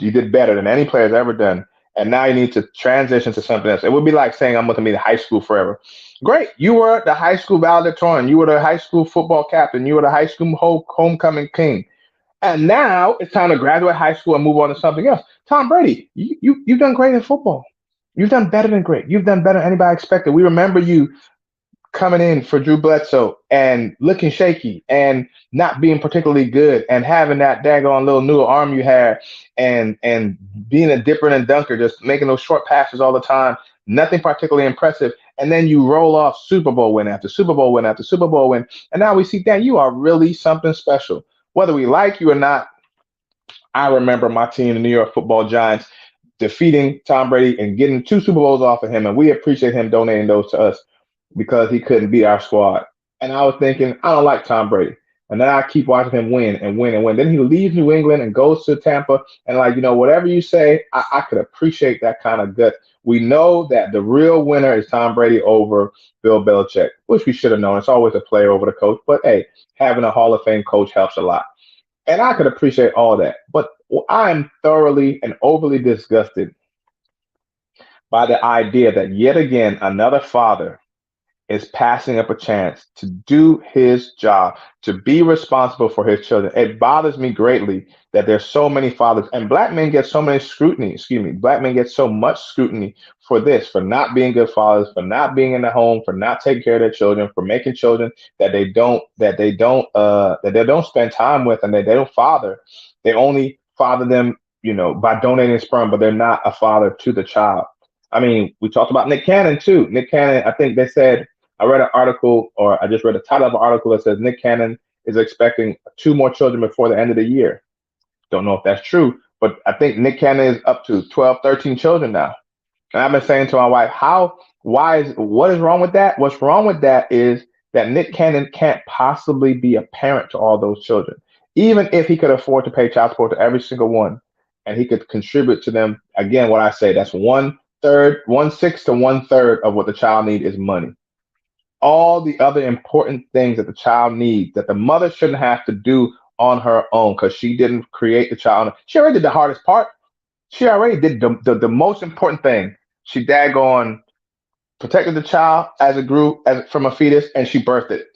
You did better than any player's ever done. And now you need to transition to something else. It would be like saying I'm going to be in high school forever. Great. You were the high school valedictorian. You were the high school football captain. You were the high school homecoming king. And now it's time to graduate high school and move on to something else. Tom Brady, you've done great in football. You've done better than great. You've done better than anybody expected. We remember you coming in for Drew Bledsoe and looking shaky and not being particularly good and having that daggone little new arm you had and being a dipper and dunker, just making those short passes all the time, nothing particularly impressive. And then you roll off Super Bowl win after Super Bowl win after Super Bowl win. And now we see that you are really something special. Whether we like you or not, I remember my team, the New York Football Giants, defeating Tom Brady and getting 2 Super Bowls off of him. And we appreciate him donating those to us because he couldn't beat our squad. And I was thinking, I don't like Tom Brady. And then I keep watching him win and win and win. Then he leaves New England and goes to Tampa. And whatever you say, I could appreciate that kind of gut. We know that the real winner is Tom Brady over Bill Belichick, which we should have known. It's always a player over the coach. But hey, having a Hall of Fame coach helps a lot. And I could appreciate all that. But I am thoroughly and overly disgusted by the idea that yet again, another father is passing up a chance to do his job, to be responsible for his children. It bothers me greatly that there's so many fathers, and black men get so many scrutiny, black men get so much scrutiny for this, for not being good fathers, for not being in the home, for not taking care of their children, for making children that they don't spend time with and that they don't father. They only father them, by donating sperm, but they're not a father to the child. I mean, we talked about Nick Cannon too. Nick Cannon, I think they said, I read an article, or I just read the title of an article that says Nick Cannon is expecting 2 more children before the end of the year. Don't know if that's true, but I think Nick Cannon is up to 12, 13 children now. And I've been saying to my wife, what is wrong with that? What's wrong with that is that Nick Cannon can't possibly be a parent to all those children. Even if he could afford to pay child support to every single one, and he could contribute to them. Again, what I say, that's 1/6 to 1/3 of what the child needs is money. All the other important things that the child needs that the mother shouldn't have to do on her own because she didn't create the child. She already did the hardest part. She already did the most important thing. She daggone protected the child as it grew from a fetus, and she birthed it.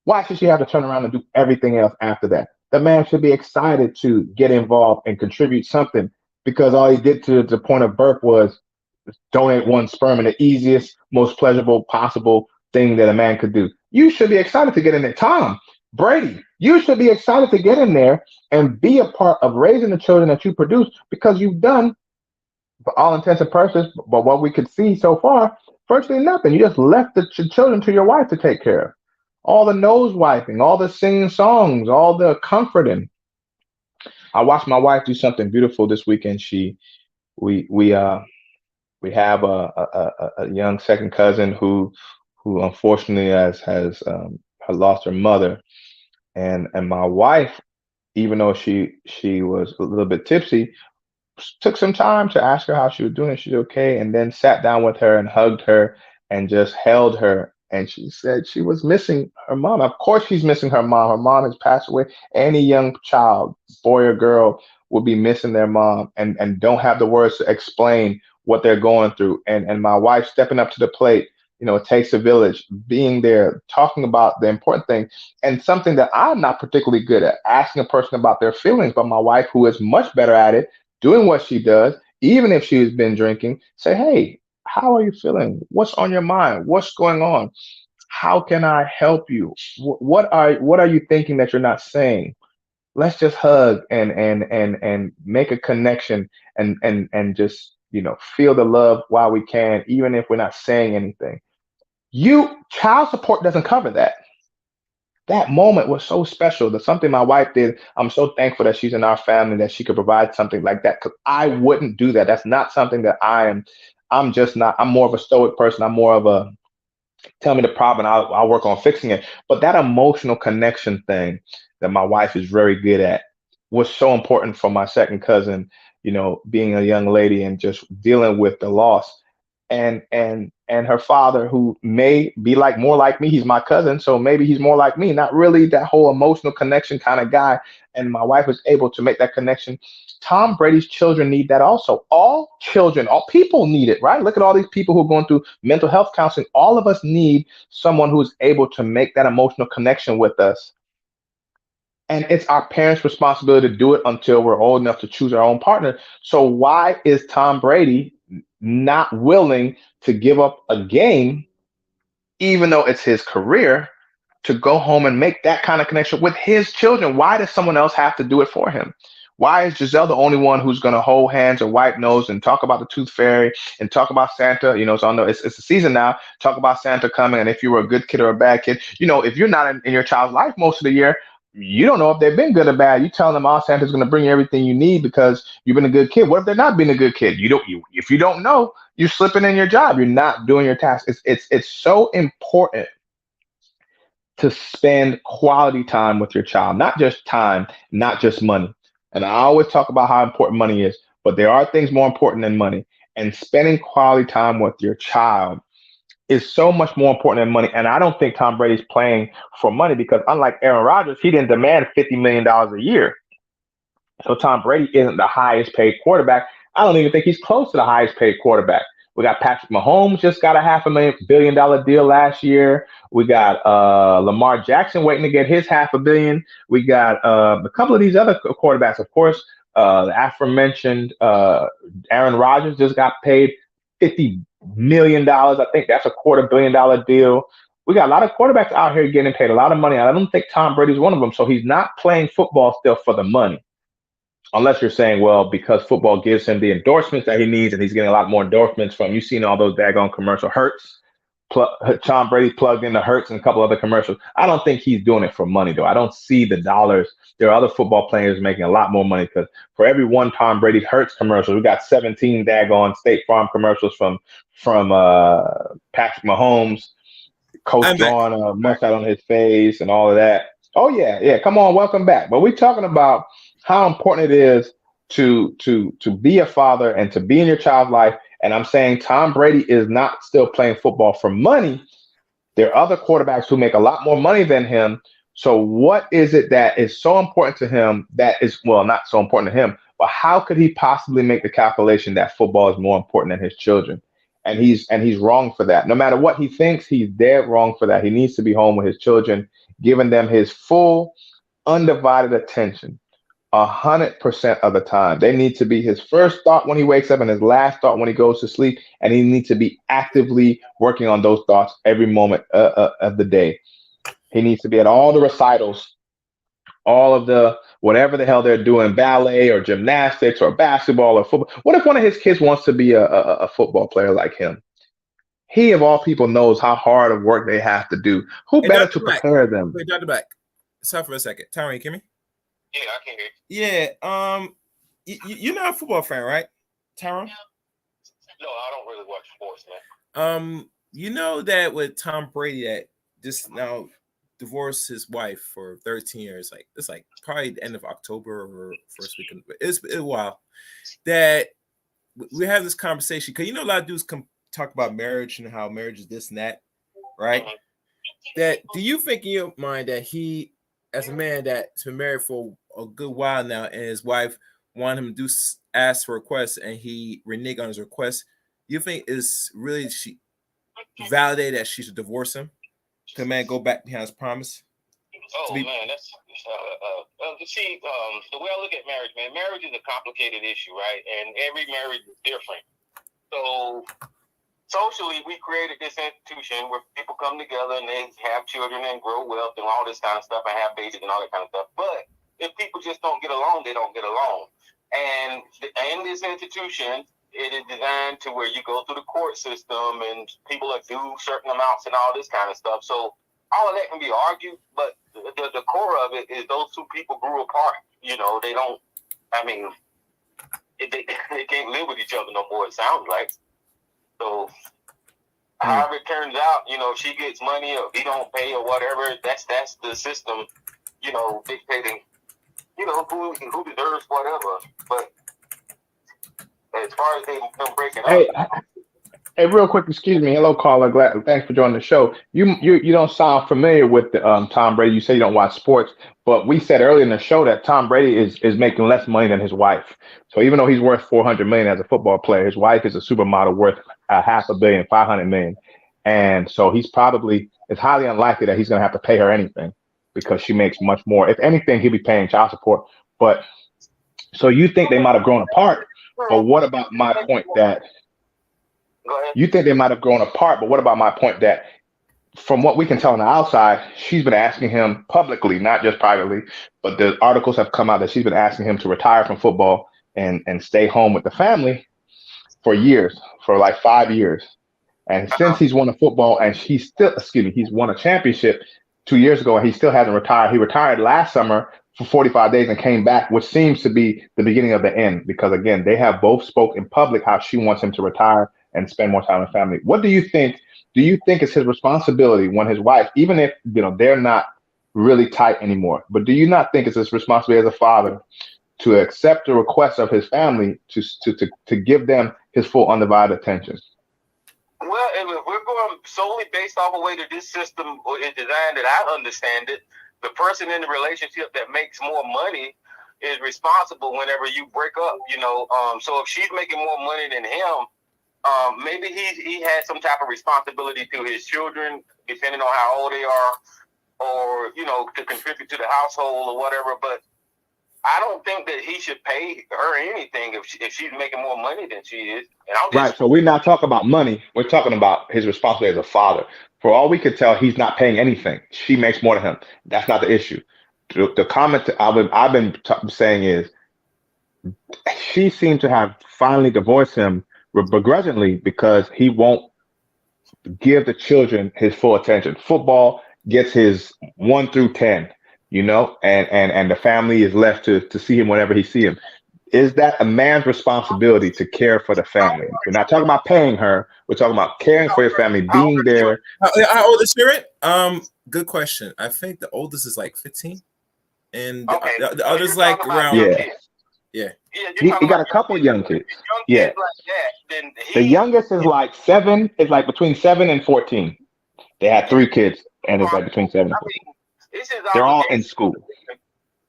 Why should she have to turn around and do everything else after that? The man should be excited to get involved and contribute something because all he did to the point of birth was donate 1 sperm in the easiest, most pleasurable possible thing that a man could do. You should be excited to get in there. Tom Brady, you should be excited to get in there and be a part of raising the children that you produce because you've done, for all intents and purposes, but what we could see so far, virtually nothing. You just left the children to your wife to take care of. All the nose wiping, all the singing songs, all the comforting. I watched my wife do something beautiful this weekend. We have a young second cousin who unfortunately has lost her mother, and my wife, even though she was a little bit tipsy, took some time to ask her how she was doing, if she's okay, and then sat down with her and hugged her and just held her. And she said she was missing her mom. Of course, she's missing her mom. Her mom has passed away. Any young child, boy or girl, will be missing their mom and don't have the words to explain what they're going through. And my wife stepping up to the plate, it takes a village, being there, talking about the important thing, and something that I'm not particularly good at, asking a person about their feelings, but my wife, who is much better at it, doing what she does, even if she's been drinking, say, hey, how are you feeling? What's on your mind? What's going on? How can I help you? What are you thinking that you're not saying? Let's just hug and make a connection and just feel the love while we can, even if we're not saying anything. Child support doesn't cover that. That moment was so special. That's something my wife did. I'm so thankful that she's in our family, that she could provide something like that, because I wouldn't do that. That's not something that I'm just not. I'm more of a stoic person. I'm more of a tell me the problem, I'll work on fixing it. But that emotional connection thing that my wife is very good at was so important for my second cousin, being a young lady and just dealing with the loss. And her father, who may be like more like me, he's my cousin, so maybe he's more like me, not really that whole emotional connection kind of guy. And my wife was able to make that connection. Tom Brady's children need that also. All children, all people need it, right? Look at all these people who are going through mental health counseling. All of us need someone who's able to make that emotional connection with us. And it's our parents' responsibility to do it until we're old enough to choose our own partner. So why is Tom Brady not willing to give up a game, even though it's his career, to go home and make that kind of connection with his children? Why does someone else have to do it for him? Why is Gisele the only one who's going to hold hands or wipe nose and talk about the tooth fairy and talk about Santa? So I know it's the season now. Talk about Santa coming, and if you were a good kid or a bad kid. If you're not in your child's life most of the year, you don't know if they've been good or bad. You telling them, Santa's going to bring you everything you need because you've been a good kid. What if they're not being a good kid? If you don't know, you're slipping in your job. You're not doing your task. It's so important to spend quality time with your child, not just time, not just money. And I always talk about how important money is, but there are things more important than money. And spending quality time with your child is so much more important than money. And I don't think Tom Brady's playing for money, because unlike Aaron Rodgers, he didn't demand $50 million a year. So Tom Brady isn't the highest paid quarterback. I don't even think he's close to the highest paid quarterback. We got Patrick Mahomes, just got a $500 million deal last year. We got Lamar Jackson waiting to get his $500 million. We got a couple of these other quarterbacks, of course. The aforementioned Aaron Rodgers just got paid $50 million. I think that's a $250 million deal. We got a lot of quarterbacks out here getting paid a lot of money. I don't think Tom Brady's one of them. So he's not playing football still for the money. Unless you're saying, well, because football gives him the endorsements that he needs, and he's getting a lot more endorsements from, you've seen all those daggone commercial Hertz. Tom Brady plugged into Hertz and a couple other commercials. I don't think he's doing it for money, though. I don't see the dollars. There are other football players making a lot more money, because for every one Tom Brady Hertz commercial, we got 17 daggone State Farm commercials from Patrick Mahomes, coach drawing a mustache on his face and all of that. Oh yeah. Come on, welcome back. But we're talking about how important it is to be a father and to be in your child's life. And I'm saying Tom Brady is not still playing football for money. There are other quarterbacks who make a lot more money than him. So what is it that is so important to him that is, well, not so important to him, but how could he possibly make the calculation that football is more important than his children? And he's wrong for that. No matter what he thinks, he's dead wrong for that. He needs to be home with his children, giving them his full, undivided attention. 100% of the time. They need to be his first thought when he wakes up and his last thought when he goes to sleep. And he needs to be actively working on those thoughts every moment of the day. He needs to be at all the recitals, all of the whatever the hell they're doing, ballet or gymnastics or basketball or football. What if one of his kids wants to be a football player like him? He, of all people, knows how hard of work they have to do. Who better to prepare them? Wait, Dr. Black, stop for a second. Tyrone, can you hear me? Yeah, I can hear you. Yeah. You're not a football fan, right, Tyrone? No, I don't really watch sports, man. You know that with Tom Brady, that just now divorced his wife for 13 years. Like it's like probably the end of October or first week. It's been a while that we have this conversation because a lot of dudes come talk about marriage and how marriage is this and that, right? That do you think in your mind that he, as a man that's been married for a good while now, and his wife wanted him to ask for requests, and he reneged on his request, you think is really she validated that she should divorce him? Can a man go back behind his promise? Oh man, that's see, the way I look at marriage, man, marriage is a complicated issue, right? And every marriage is different. So socially, we created this institution where people come together and they have children and grow wealth and all this kind of stuff and have babies and all that kind of stuff. But if people just don't get along, they don't get along. And in this institution, it is designed to where you go through the court system and people are due certain amounts and all this kind of stuff. So all of that can be argued, but the core of it is those two people grew apart. They don't, they can't live with each other no more, it sounds like. So however it turns out, if she gets money or he don't pay or whatever, that's the system, dictating, who deserves whatever. But as far as them breaking up. Hey, real quick, excuse me. Hello, caller. Thanks for joining the show. You don't sound familiar with Tom Brady. You say you don't watch sports, but we said earlier in the show that Tom Brady is making less money than his wife. So even though he's worth $400 million as a football player, his wife is a supermodel worth $500 million, $500 million, and so it's highly unlikely that he's going to have to pay her anything because she makes much more. If anything, he'll be paying child support. But so you think they might have grown apart? But what about my point that? You think they might have grown apart, but what about my point that from what we can tell on the outside, she's been asking him publicly, not just privately, but the articles have come out that she's been asking him to retire from football and stay home with the family for years, for like 5 years. And since he's won a football and he's won a championship 2 years ago and he still hasn't retired. He retired last summer for 45 days and came back, which seems to be the beginning of the end because, again, they have both spoke in public how she wants him to retire and spend more time with family. What do you think? Do you think it's his responsibility when his wife, even if they're not really tight anymore, but do you not think it's his responsibility as a father to accept the request of his family to give them his full undivided attention? Well, if we're going solely based off the way that this system is designed, that I understand it, the person in the relationship that makes more money is responsible whenever you break up. So if she's making more money than him, maybe he had some type of responsibility to his children, depending on how old they are, or to contribute to the household or whatever. But I don't think that he should pay her anything if she's making more money than she is. Right. So we're not talking about money. We're talking about his responsibility as a father. For all we could tell, he's not paying anything. She makes more than him. That's not the issue. The comment I've been saying is she seemed to have finally divorced him begrudgingly because he won't give the children his full attention. Football gets his 1 through 10, and the family is left to see him whenever he see him. Is that a man's responsibility to care for the family? We're not talking about paying her. We're talking about caring for your family, being there. How old is Sharon? Good question. I think the oldest is like 15, and the others like around. Yeah. He got a couple young kids. Yeah. The youngest is like 7. It's like between 7 and 14. They had 3 kids, and it's like between 7 and 14. They're all in school.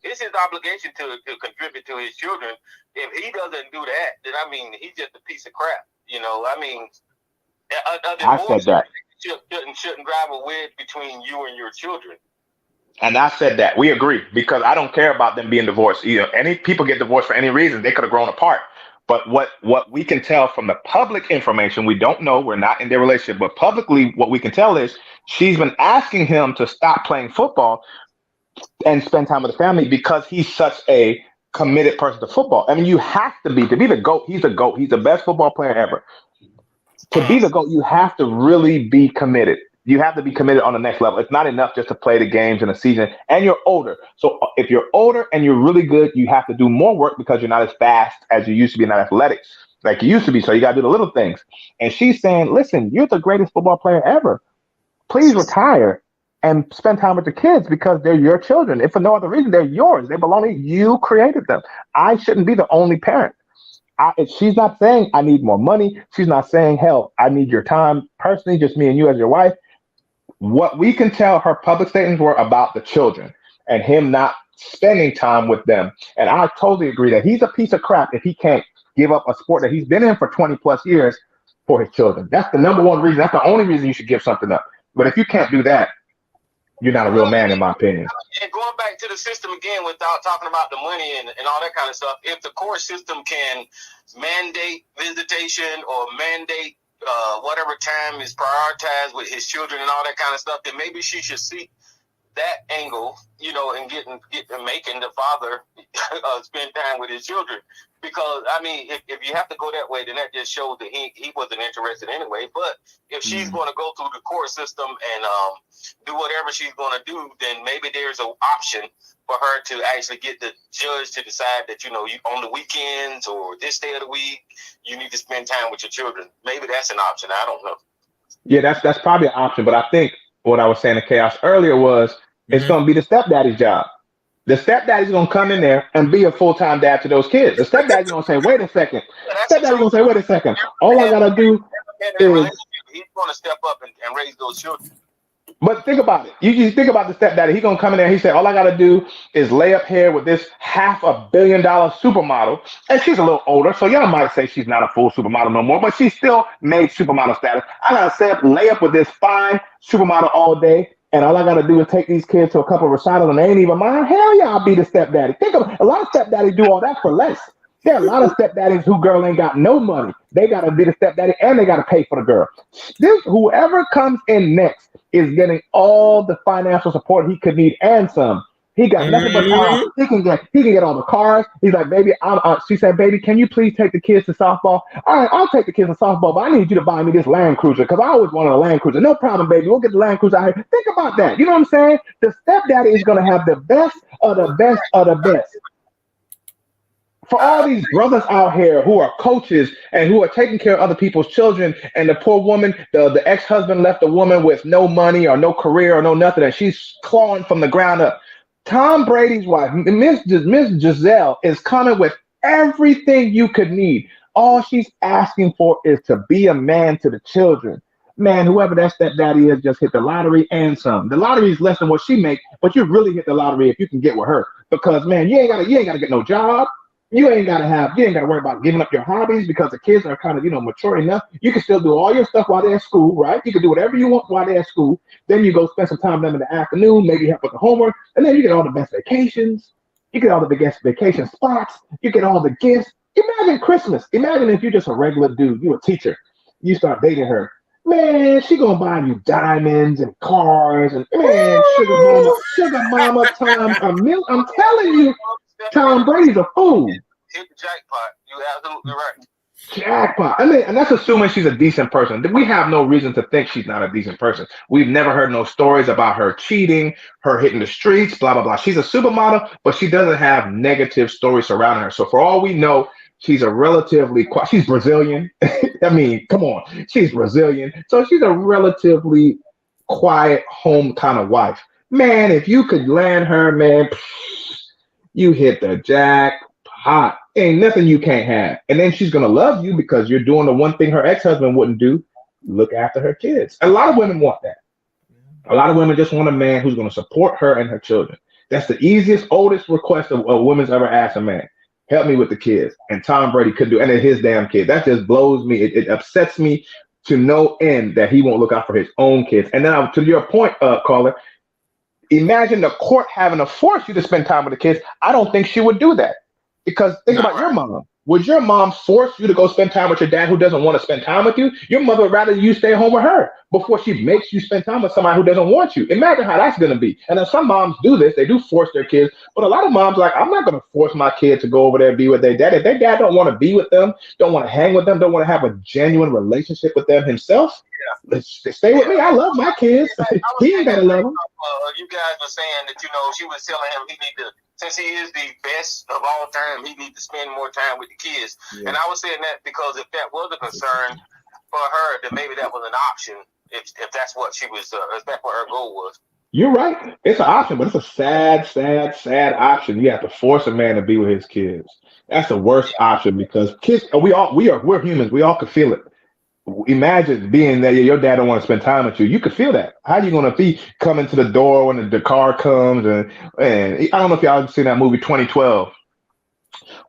It's his obligation to contribute to his children. If he doesn't do that, then he's just a piece of crap. I said that. Shouldn't drive a wedge between you and your children. And I said that. We agree because I don't care about them being divorced either. Any people get divorced for any reason. They could have grown apart. But what we can tell from the public information, we don't know. We're not in their relationship. But publicly, what we can tell is she's been asking him to stop playing football and spend time with the family because he's such a committed person to football. You have to be the GOAT. He's the GOAT. He's the best football player ever. To be the GOAT, you have to really be committed. You have to be committed on the next level. It's not enough just to play the games in a season. And you're older. So if you're older and you're really good, you have to do more work because you're not as fast as you used to be, not athletic like you used to be. So you got to do the little things. And she's saying, listen, you're the greatest football player ever. Please retire and spend time with the kids because they're your children. If for no other reason, they're yours. They belong to you. You created them. I shouldn't be the only parent. She's not saying I need more money. She's not saying, hell, I need your time personally, just me and you as your wife. What we can tell her public statements were about the children and him not spending time with them. And I totally agree that he's a piece of crap if he can't give up a sport that he's been in for 20 plus years for his children. That's the number one reason. That's the only reason you should give something up. But if you can't do that, you're not a real man, in my opinion. And going back to the system again, without talking about the money and all that kind of stuff, if the court system can mandate visitation or mandate whatever time is prioritized with his children and all that kind of stuff, then maybe she should seek that angle, you know, and making the father spend time with his children. Because, I mean, if you have to go that way, then that just shows that he wasn't interested anyway. But if she's going to go through the court system and do whatever she's going to do, then maybe there's an option for her to actually get the judge to decide that, you know, you on the weekends or this day of the week, you need to spend time with your children. Maybe that's an option. I don't know. Yeah, that's probably an option. But I think what I was saying to Chaos earlier was it's going to be the stepdaddy's job. The stepdaddy's going to come in there and be a full-time dad to those kids. The stepdaddy's going to say, wait a second. Stepdaddy's going to say, wait a second. All I got to do is... He's going to step up and raise those children. But think about it. You think about the stepdaddy. He's going to come in there and he said, all I got to do is lay up here with this $500 million supermodel. And she's a little older, so y'all might say she's not a full supermodel no more, but she still made supermodel status. I got to lay up with this fine supermodel all day. And all I got to do is take these kids to a couple of recitals and they ain't even mine. Hell yeah, I'll be the stepdaddy. Think of a lot of stepdaddies do all that for less. There are a lot of stepdaddies who girl ain't got no money. They got to be the stepdaddy and they got to pay for the girl. Whoever comes in next is getting all the financial support he could need and some. He got nothing but time. He can get all the cars. He's like, baby, she said, baby, can you please take the kids to softball? All right, I'll take the kids to softball, but I need you to buy me this Land Cruiser because I always wanted a Land Cruiser. No problem, baby. We'll get the Land Cruiser out here. Think about that. You know what I'm saying? The stepdaddy is going to have the best of the best of the best. For all these brothers out here who are coaches and who are taking care of other people's children, and the poor woman, the ex-husband left a woman with no money or no career or no nothing, and she's clawing from the ground up. Tom Brady's wife, Miss Gisele, is coming with everything you could need. All she's asking for is to be a man to the children. Man, whoever that stepdaddy is just hit the lottery and some. The lottery is less than what she makes, but you really hit the lottery if you can get with her. Because man, you ain't gotta get no job. You ain't gotta worry about giving up your hobbies because the kids are kind of, mature enough. You can still do all your stuff while they're at school, right? You can do whatever you want while they're at school. Then you go spend some time with them in the afternoon, maybe help with the homework, and then you get all the best vacations. You get all the best vacation spots. You get all the gifts. Imagine Christmas. Imagine if you're just a regular dude, you're a teacher. You start dating her. Man, she gonna buy you diamonds and cars and man, sugar mama time a million. I'm telling you, Tom Brady's a fool. Hit the jackpot. You're absolutely right. Jackpot. I mean, and that's assuming she's a decent person. We have no reason to think she's not a decent person. We've never heard no stories about her cheating, her hitting the streets, blah, blah, blah. She's a supermodel, but she doesn't have negative stories surrounding her. So for all we know, she's she's Brazilian. I mean, come on. She's Brazilian. So she's a relatively quiet home kind of wife. Man, if you could land her, man, you hit the jackpot. Ain't nothing you can't have. And then she's going to love you because you're doing the one thing her ex-husband wouldn't do, look after her kids. A lot of women want that. A lot of women just want a man who's going to support her and her children. That's the easiest, oldest request a woman's ever asked a man. Help me with the kids. And Tom Brady could do, and then his damn kids. That just blows me. It upsets me to no end that he won't look out for his own kids. And then to your point, caller, imagine the court having to force you to spend time with the kids. I don't think she would do that. Because think about your mom. Would your mom force you to go spend time with your dad who doesn't want to spend time with you? Your mother would rather you stay home with her before she makes you spend time with somebody who doesn't want you. Imagine how that's going to be. And then some moms do this. They do force their kids. But a lot of moms are like, I'm not going to force my kid to go over there and be with their dad. If their dad don't want to be with them, don't want to hang with them, don't want to have a genuine relationship with them himself, stay with me. I love my kids. He ain't got to love them. You guys were saying that, she was telling him he need to, since he is the best of all time, he needs to spend more time with the kids. Yeah. And I was saying that because if that was a concern for her, then maybe that was an option if that's what she was, if that's what her goal was. You're right. It's an option, but it's a sad, sad, sad option. You have to force a man to be with his kids. That's the worst option because kids. We're humans. We all could feel it. Imagine being that your dad don't want to spend time with you. You could feel that. How you gonna be coming to the door when the car comes and I don't know if y'all seen that movie 2012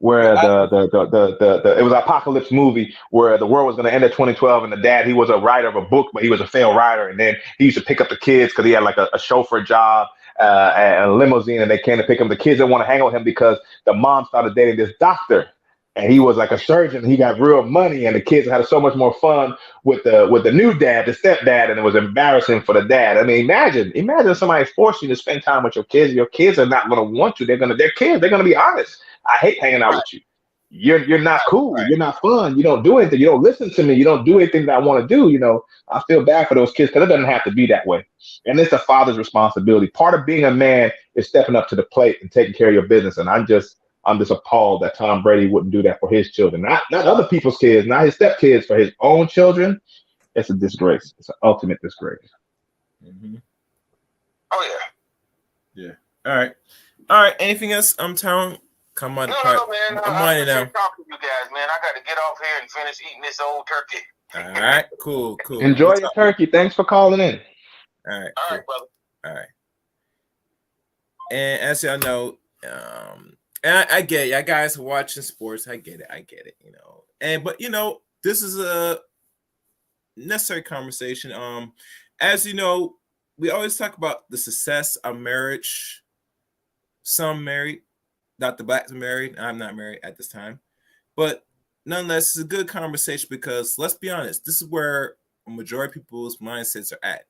where it was an apocalypse movie where the world was going to end at 2012 and the dad, he was a writer of a book, but he was a failed writer. And then he used to pick up the kids because he had like a chauffeur job and a limousine, and they came to pick him. The kids didn't want to hang with him because the mom started dating this doctor. And he was like a surgeon. He got real money, and the kids had so much more fun with the new dad, the stepdad, and it was embarrassing for the dad. I mean, imagine somebody forcing you to spend time with your kids. Your kids are not going to want to. They're kids. They're going to be honest. I hate hanging out with you. You're not cool. You're not fun. You don't do anything. You don't listen to me. You don't do anything that I want to do. You know, I feel bad for those kids because it doesn't have to be that way. And it's a father's responsibility. Part of being a man is stepping up to the plate and taking care of your business. And I'm just appalled that Tom Brady wouldn't do that for his children, not other people's kids, not his stepkids, for his own children. It's a disgrace. It's an ultimate disgrace. Mm-hmm. Oh yeah. Yeah. All right. Anything else? Tom. Come on. No, man. I'm winding down. Talking to you guys, man. I got to get off here and finish eating this old turkey. All right. Cool. Enjoy your turkey. Thanks for calling in. All right. All right, brother. All right. And as y'all know, and I get it. You guys watching sports. I get it. You know, but you know, this is a necessary conversation. As you know, we always talk about the success of marriage. Some married, not the blacks married. I'm not married at this time, but nonetheless, it's a good conversation because let's be honest, this is where a majority of people's mindsets are at.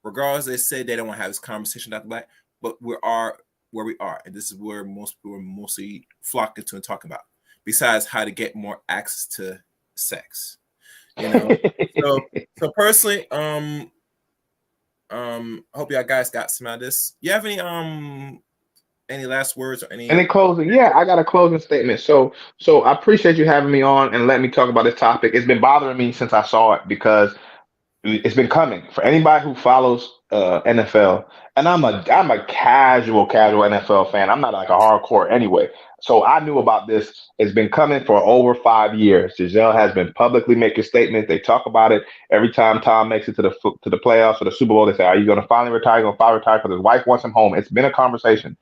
Regardless, they say they don't want to have this conversation about the black, but we are where we are, and this is where most people are mostly flocking to and talking about. Besides how to get more access to sex, you know. so personally, hope y'all guys got some out of this. You have any last words or any closing? Yeah, I got a closing statement. So I appreciate you having me on and letting me talk about this topic. It's been bothering me since I saw it because it's been coming for anybody who follows NFL. And I'm a casual NFL fan. I'm not like a hardcore anyway. So I knew about this. It's been coming for over 5 years. Gisele has been publicly making statements. They talk about it every time Tom makes it to the playoffs or the Super Bowl. They say, "Are you going to finally retire? You're going to finally retire?" Because his wife wants him home. It's been a conversation.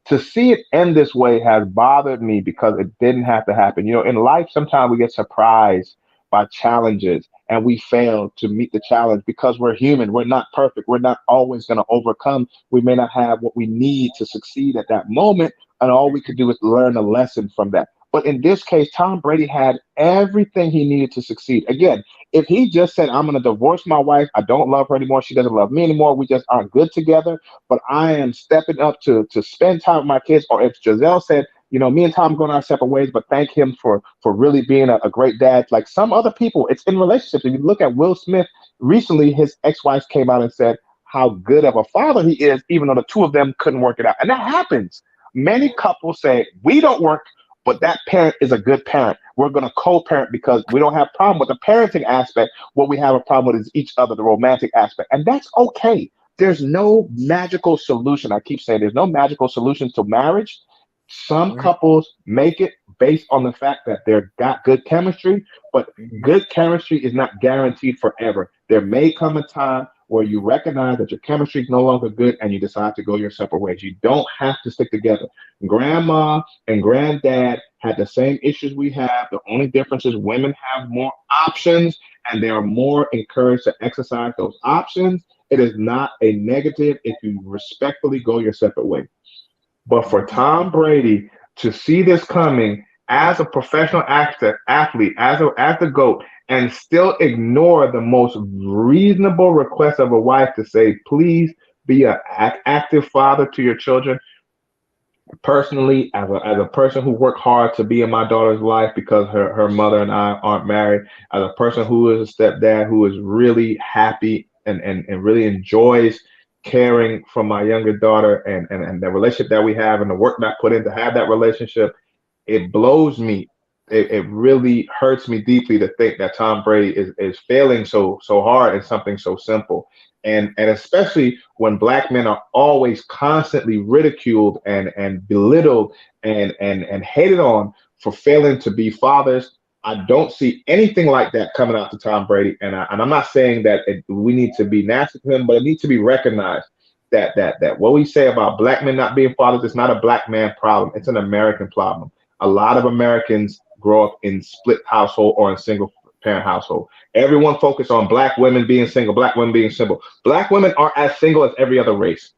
To see it end this way has bothered me because it didn't have to happen. You know, in life, sometimes we get surprised by challenges and we fail to meet the challenge because we're human. We're not perfect. We're not always going to overcome. We may not have what we need to succeed at that moment. And all we could do is learn a lesson from that. But in this case, Tom Brady had everything he needed to succeed. Again, if he just said, "I'm going to divorce my wife. I don't love her anymore. She doesn't love me anymore. We just aren't good together. But I am stepping up to spend time with my kids." Or if Gisele said, "You know, me and Tom going our separate ways, but thank him for really being a great dad." Like some other people, it's in relationships. If you look at Will Smith, recently his ex-wife came out and said how good of a father he is, even though the two of them couldn't work it out. And that happens. Many couples say, "We don't work, but that parent is a good parent. We're going to co-parent because we don't have a problem with the parenting aspect. What we have a problem with is each other, the romantic aspect." And that's okay. There's no magical solution. I keep saying there's no magical solution to marriage. Some couples make it based on the fact that they've got good chemistry, but good chemistry is not guaranteed forever. There may come a time where you recognize that your chemistry is no longer good and you decide to go your separate ways. You don't have to stick together. Grandma and granddad had the same issues we have. The only difference is women have more options and they are more encouraged to exercise those options. It is not a negative if you respectfully go your separate way. But for Tom Brady to see this coming as a professional athlete, as the GOAT, and still ignore the most reasonable request of a wife to say, "Please be an active father to your children." Personally, as a person who worked hard to be in my daughter's life because her mother and I aren't married, as a person who is a stepdad who is really happy and really enjoys caring for my younger daughter and the relationship that we have and the work that I put in to have that relationship, it blows me. It really hurts me deeply to think that Tom Brady is failing so hard in something so simple. And especially when black men are always constantly ridiculed and belittled and hated on for failing to be fathers. I don't see anything like that coming out to Tom Brady, and I'm not saying that we need to be nasty to him, but it needs to be recognized that what we say about black men not being fathers is not a black man problem. It's an American problem. A lot of Americans grow up in split household or in single parent household. Everyone focus on black women being single, black women being single. Black women are as single as every other race,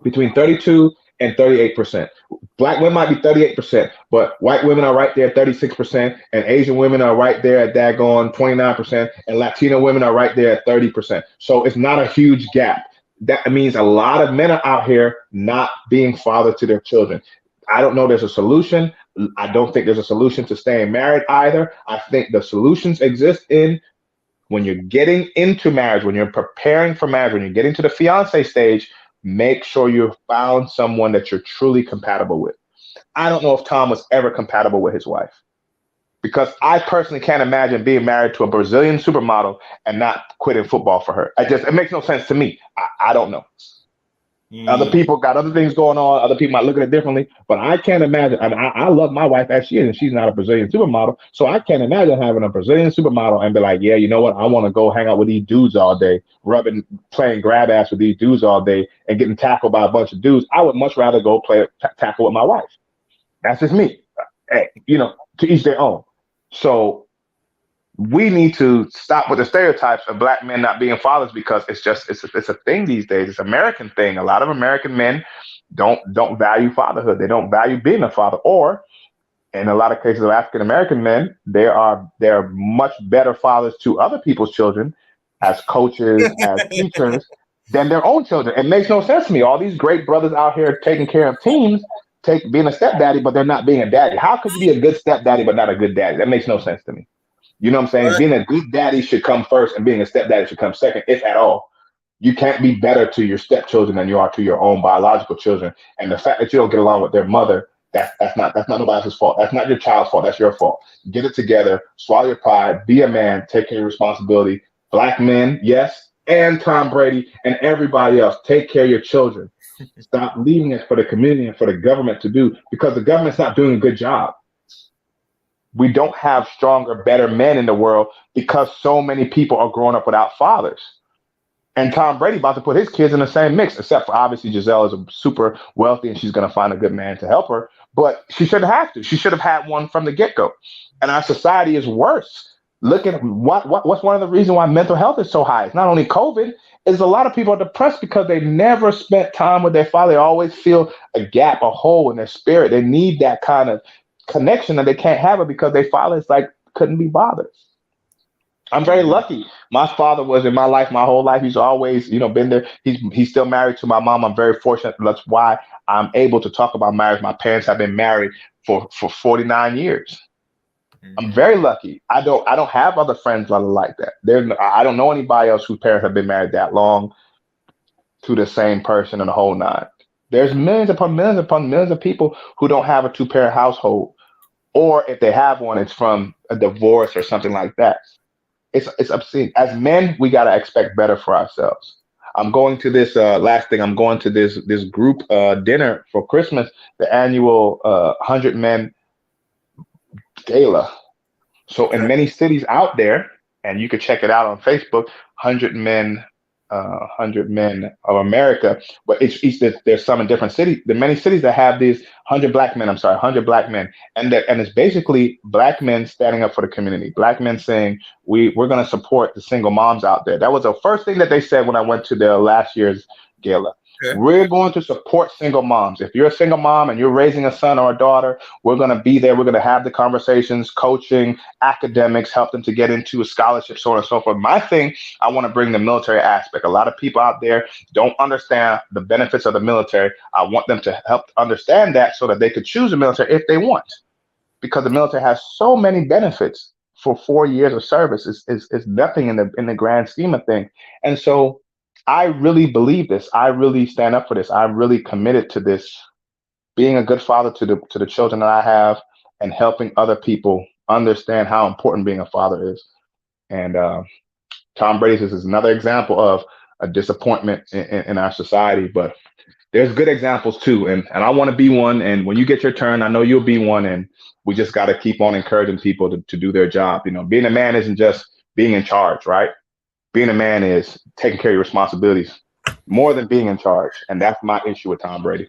between 32 and 38%. Black women might be 38%, but white women are right there at 36%, and Asian women are right there at daggone 29%, and Latino women are right there at 30%. So it's not a huge gap. That means a lot of men are out here not being father to their children. I don't know there's a solution. I don't think there's a solution to staying married either. I think the solutions exist in when you're getting into marriage, when you're preparing for marriage, when you're getting to the fiance stage, make sure you've found someone that you're truly compatible with. I don't know if Tom was ever compatible with his wife, because I personally can't imagine being married to a Brazilian supermodel and not quitting football for her. It makes no sense to me. I don't know. Other people got other things going on. Other people might look at it differently, but I can't imagine. I love my wife as she is, and she's not a Brazilian supermodel. So I can't imagine having a Brazilian supermodel and be like, yeah, you know what? I want to go hang out with these dudes all day, playing grab ass with these dudes all day and getting tackled by a bunch of dudes. I would much rather go play tackle with my wife. That's just me. Hey, to each their own. So we need to stop with the stereotypes of black men not being fathers, because it's a thing these days. It's an American thing. A lot of American men don't value fatherhood. They don't value being a father. Or in a lot of cases of African American men, they're much better fathers to other people's children as coaches, as teachers, than their own children. It makes no sense to me. All these great brothers out here taking care of teams, being a stepdaddy, but they're not being a daddy. How could you be a good stepdaddy but not a good daddy? That makes no sense to me. You know what I'm saying? Right. Being a good daddy should come first, and being a stepdaddy should come second, if at all. You can't be better to your stepchildren than you are to your own biological children. And the fact that you don't get along with their mother, that's not nobody's fault. That's not your child's fault. That's your fault. Get it together, swallow your pride, be a man, take care of your responsibility. Black men, yes, and Tom Brady and everybody else, take care of your children. Stop leaving it for the community and for the government to do, because the government's not doing a good job. We don't have stronger, better men in the world because so many people are growing up without fathers. And Tom Brady about to put his kids in the same mix, except for obviously Gisele is super wealthy and she's going to find a good man to help her. But she shouldn't have to. She should have had one from the get-go. And our society is worse. Look at what's one of the reasons why mental health is so high. It's not only COVID, is a lot of people are depressed because they never spent time with their father. They always feel a gap, a hole in their spirit. They need that kind of connection, and they can't have it because their father couldn't be bothered. I'm very lucky. My father was in my life my whole life. He's always, been there. He's still married to my mom. I'm very fortunate. That's why I'm able to talk about marriage. My parents have been married for 49 years. I'm very lucky. I don't have other friends that are like that. I don't know anybody else whose parents have been married that long to the same person and the whole nine. There's millions upon millions of people who don't have a two-parent household. Or if they have one, it's from a divorce or something like that. It's obscene. As men, we got to expect better for ourselves. I'm going to this last thing. I'm going to this group dinner for Christmas, the annual 100 Men Gala. So in many cities out there, and you can check it out on Facebook, 100 Men of America, but there's some in different cities. There are many cities that have these 100 black men, and it's basically black men standing up for the community, black men saying we're going to support the single moms out there. That was the first thing that they said when I went to their last year's gala. Okay. We're going to support single moms. If you're a single mom and you're raising a son or a daughter, we're going to be there. We're going to have the conversations, coaching, academics, help them to get into a scholarship, so on and so forth. My thing, I want to bring the military aspect. A lot of people out there don't understand the benefits of the military. I want them to help understand that so that they could choose the military if they want, because the military has so many benefits. For 4 years of service is nothing in the grand scheme of things. And so I really believe this. I really stand up for this. I'm really committed to this, being a good father to the children that I have, and helping other people understand how important being a father is. And Tom Brady is another example of a disappointment in our society. But there's good examples too, and I want to be one. And when you get your turn, I know you'll be one. And we just got to keep on encouraging people to do their job. You know, being a man isn't just being in charge, right? Being a man is taking care of your responsibilities more than being in charge, and that's my issue with Tom Brady.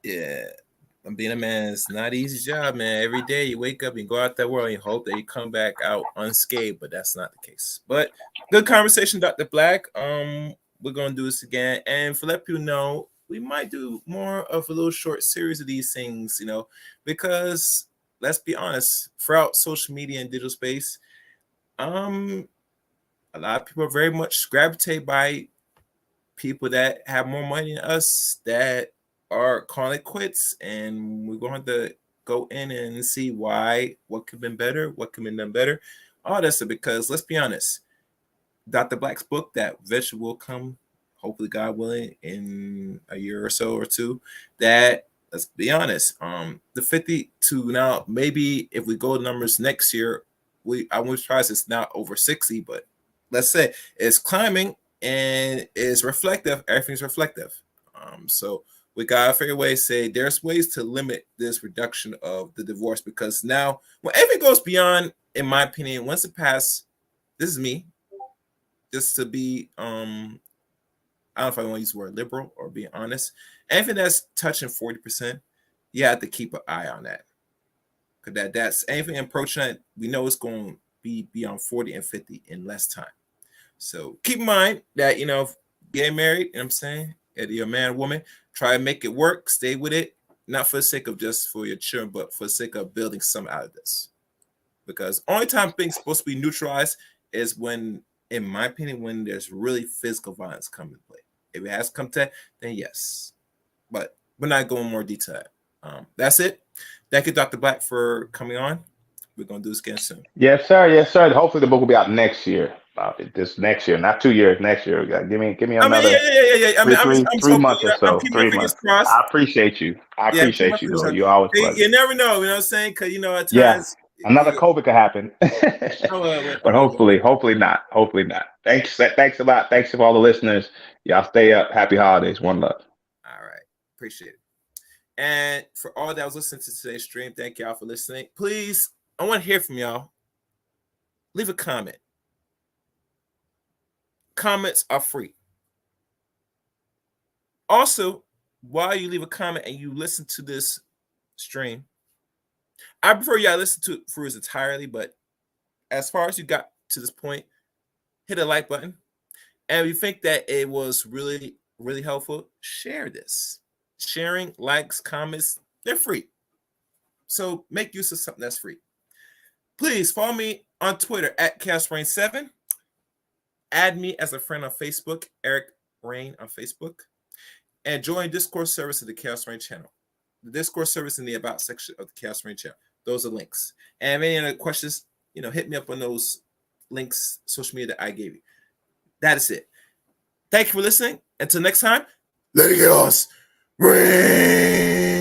Yeah. Being a man is not an easy job, man. Every day you wake up and go out that world and you hope that you come back out unscathed, but that's not the case. But good conversation, Dr. Black. We're gonna do this again, and for let people know, we might do more of a little short series of these things, you know, because let's be honest, throughout social media and digital space, a lot of people are very much gravitated by people that have more money than us, that are calling it quits, and we're going to go in and see why, what could have been better, what could have been done better, all that stuff. Because let's be honest, Dr. Black's book, that eventually will come, hopefully God willing, in a year or so or two. That, let's be honest, the 50 to now, maybe if we go numbers next year, I wouldn't surprise it's not over 60, but let's say it's climbing and it's reflective. Everything's reflective. So we gotta figure ways, say there's ways to limit this reduction of the divorce, because now when everything goes beyond, in my opinion, once it passes, this is me, just to be I don't know if I want to use the word liberal or being honest, anything that's touching 40%, you have to keep an eye on that. Because that's anything approaching that, we know it's going to be beyond 40 and 50 in less time. So keep in mind that, you know, getting married, you know what I'm saying, if you're a man or woman, try to make it work, stay with it, not for the sake of just for your children, but for the sake of building something out of this. Because only time things supposed to be neutralized is when, in my opinion, when there's really physical violence coming to play. If it has come to that, then yes. But we're not going more detail. That's it. Thank you, Dr. Black, for coming on. We're going to do this again soon. Yes, sir. Yes, sir. Hopefully the book will be out next year. This next year, not 2 years. Next year, give me another I'm 3 so, months or I'm so. keeping my 3 fingers months. crossed. I appreciate you. I appreciate you, though. You always pleasure. You never know, you know what I'm saying? Because, you know, at Yeah, times. another COVID could happen. But hopefully not. Hopefully not. Thanks a lot. Thanks to all the listeners. Y'all stay up. Happy holidays. One love. All right. Appreciate it. And for all that was listening to today's stream, thank y'all for listening. Please, I want to hear from y'all. Leave a comment. Comments are free. Also, while you leave a comment and you listen to this stream, I prefer y'all listen to it through its entirely, but as far as you got to this point, hit a like button. And if you think that it was really, really helpful, share this. Sharing, likes, comments, they're free. So make use of something that's free. Please follow me on Twitter at ChaosRain7. Add me as a friend on Facebook, Eric Rain on Facebook. And join Discord service of the Chaos Rain channel. The Discord service in the About section of the Chaos Rain channel. Those are links. And if any other questions, you know, hit me up on those links, social media that I gave you. That is it. Thank you for listening. Until next time, let it chaos rain.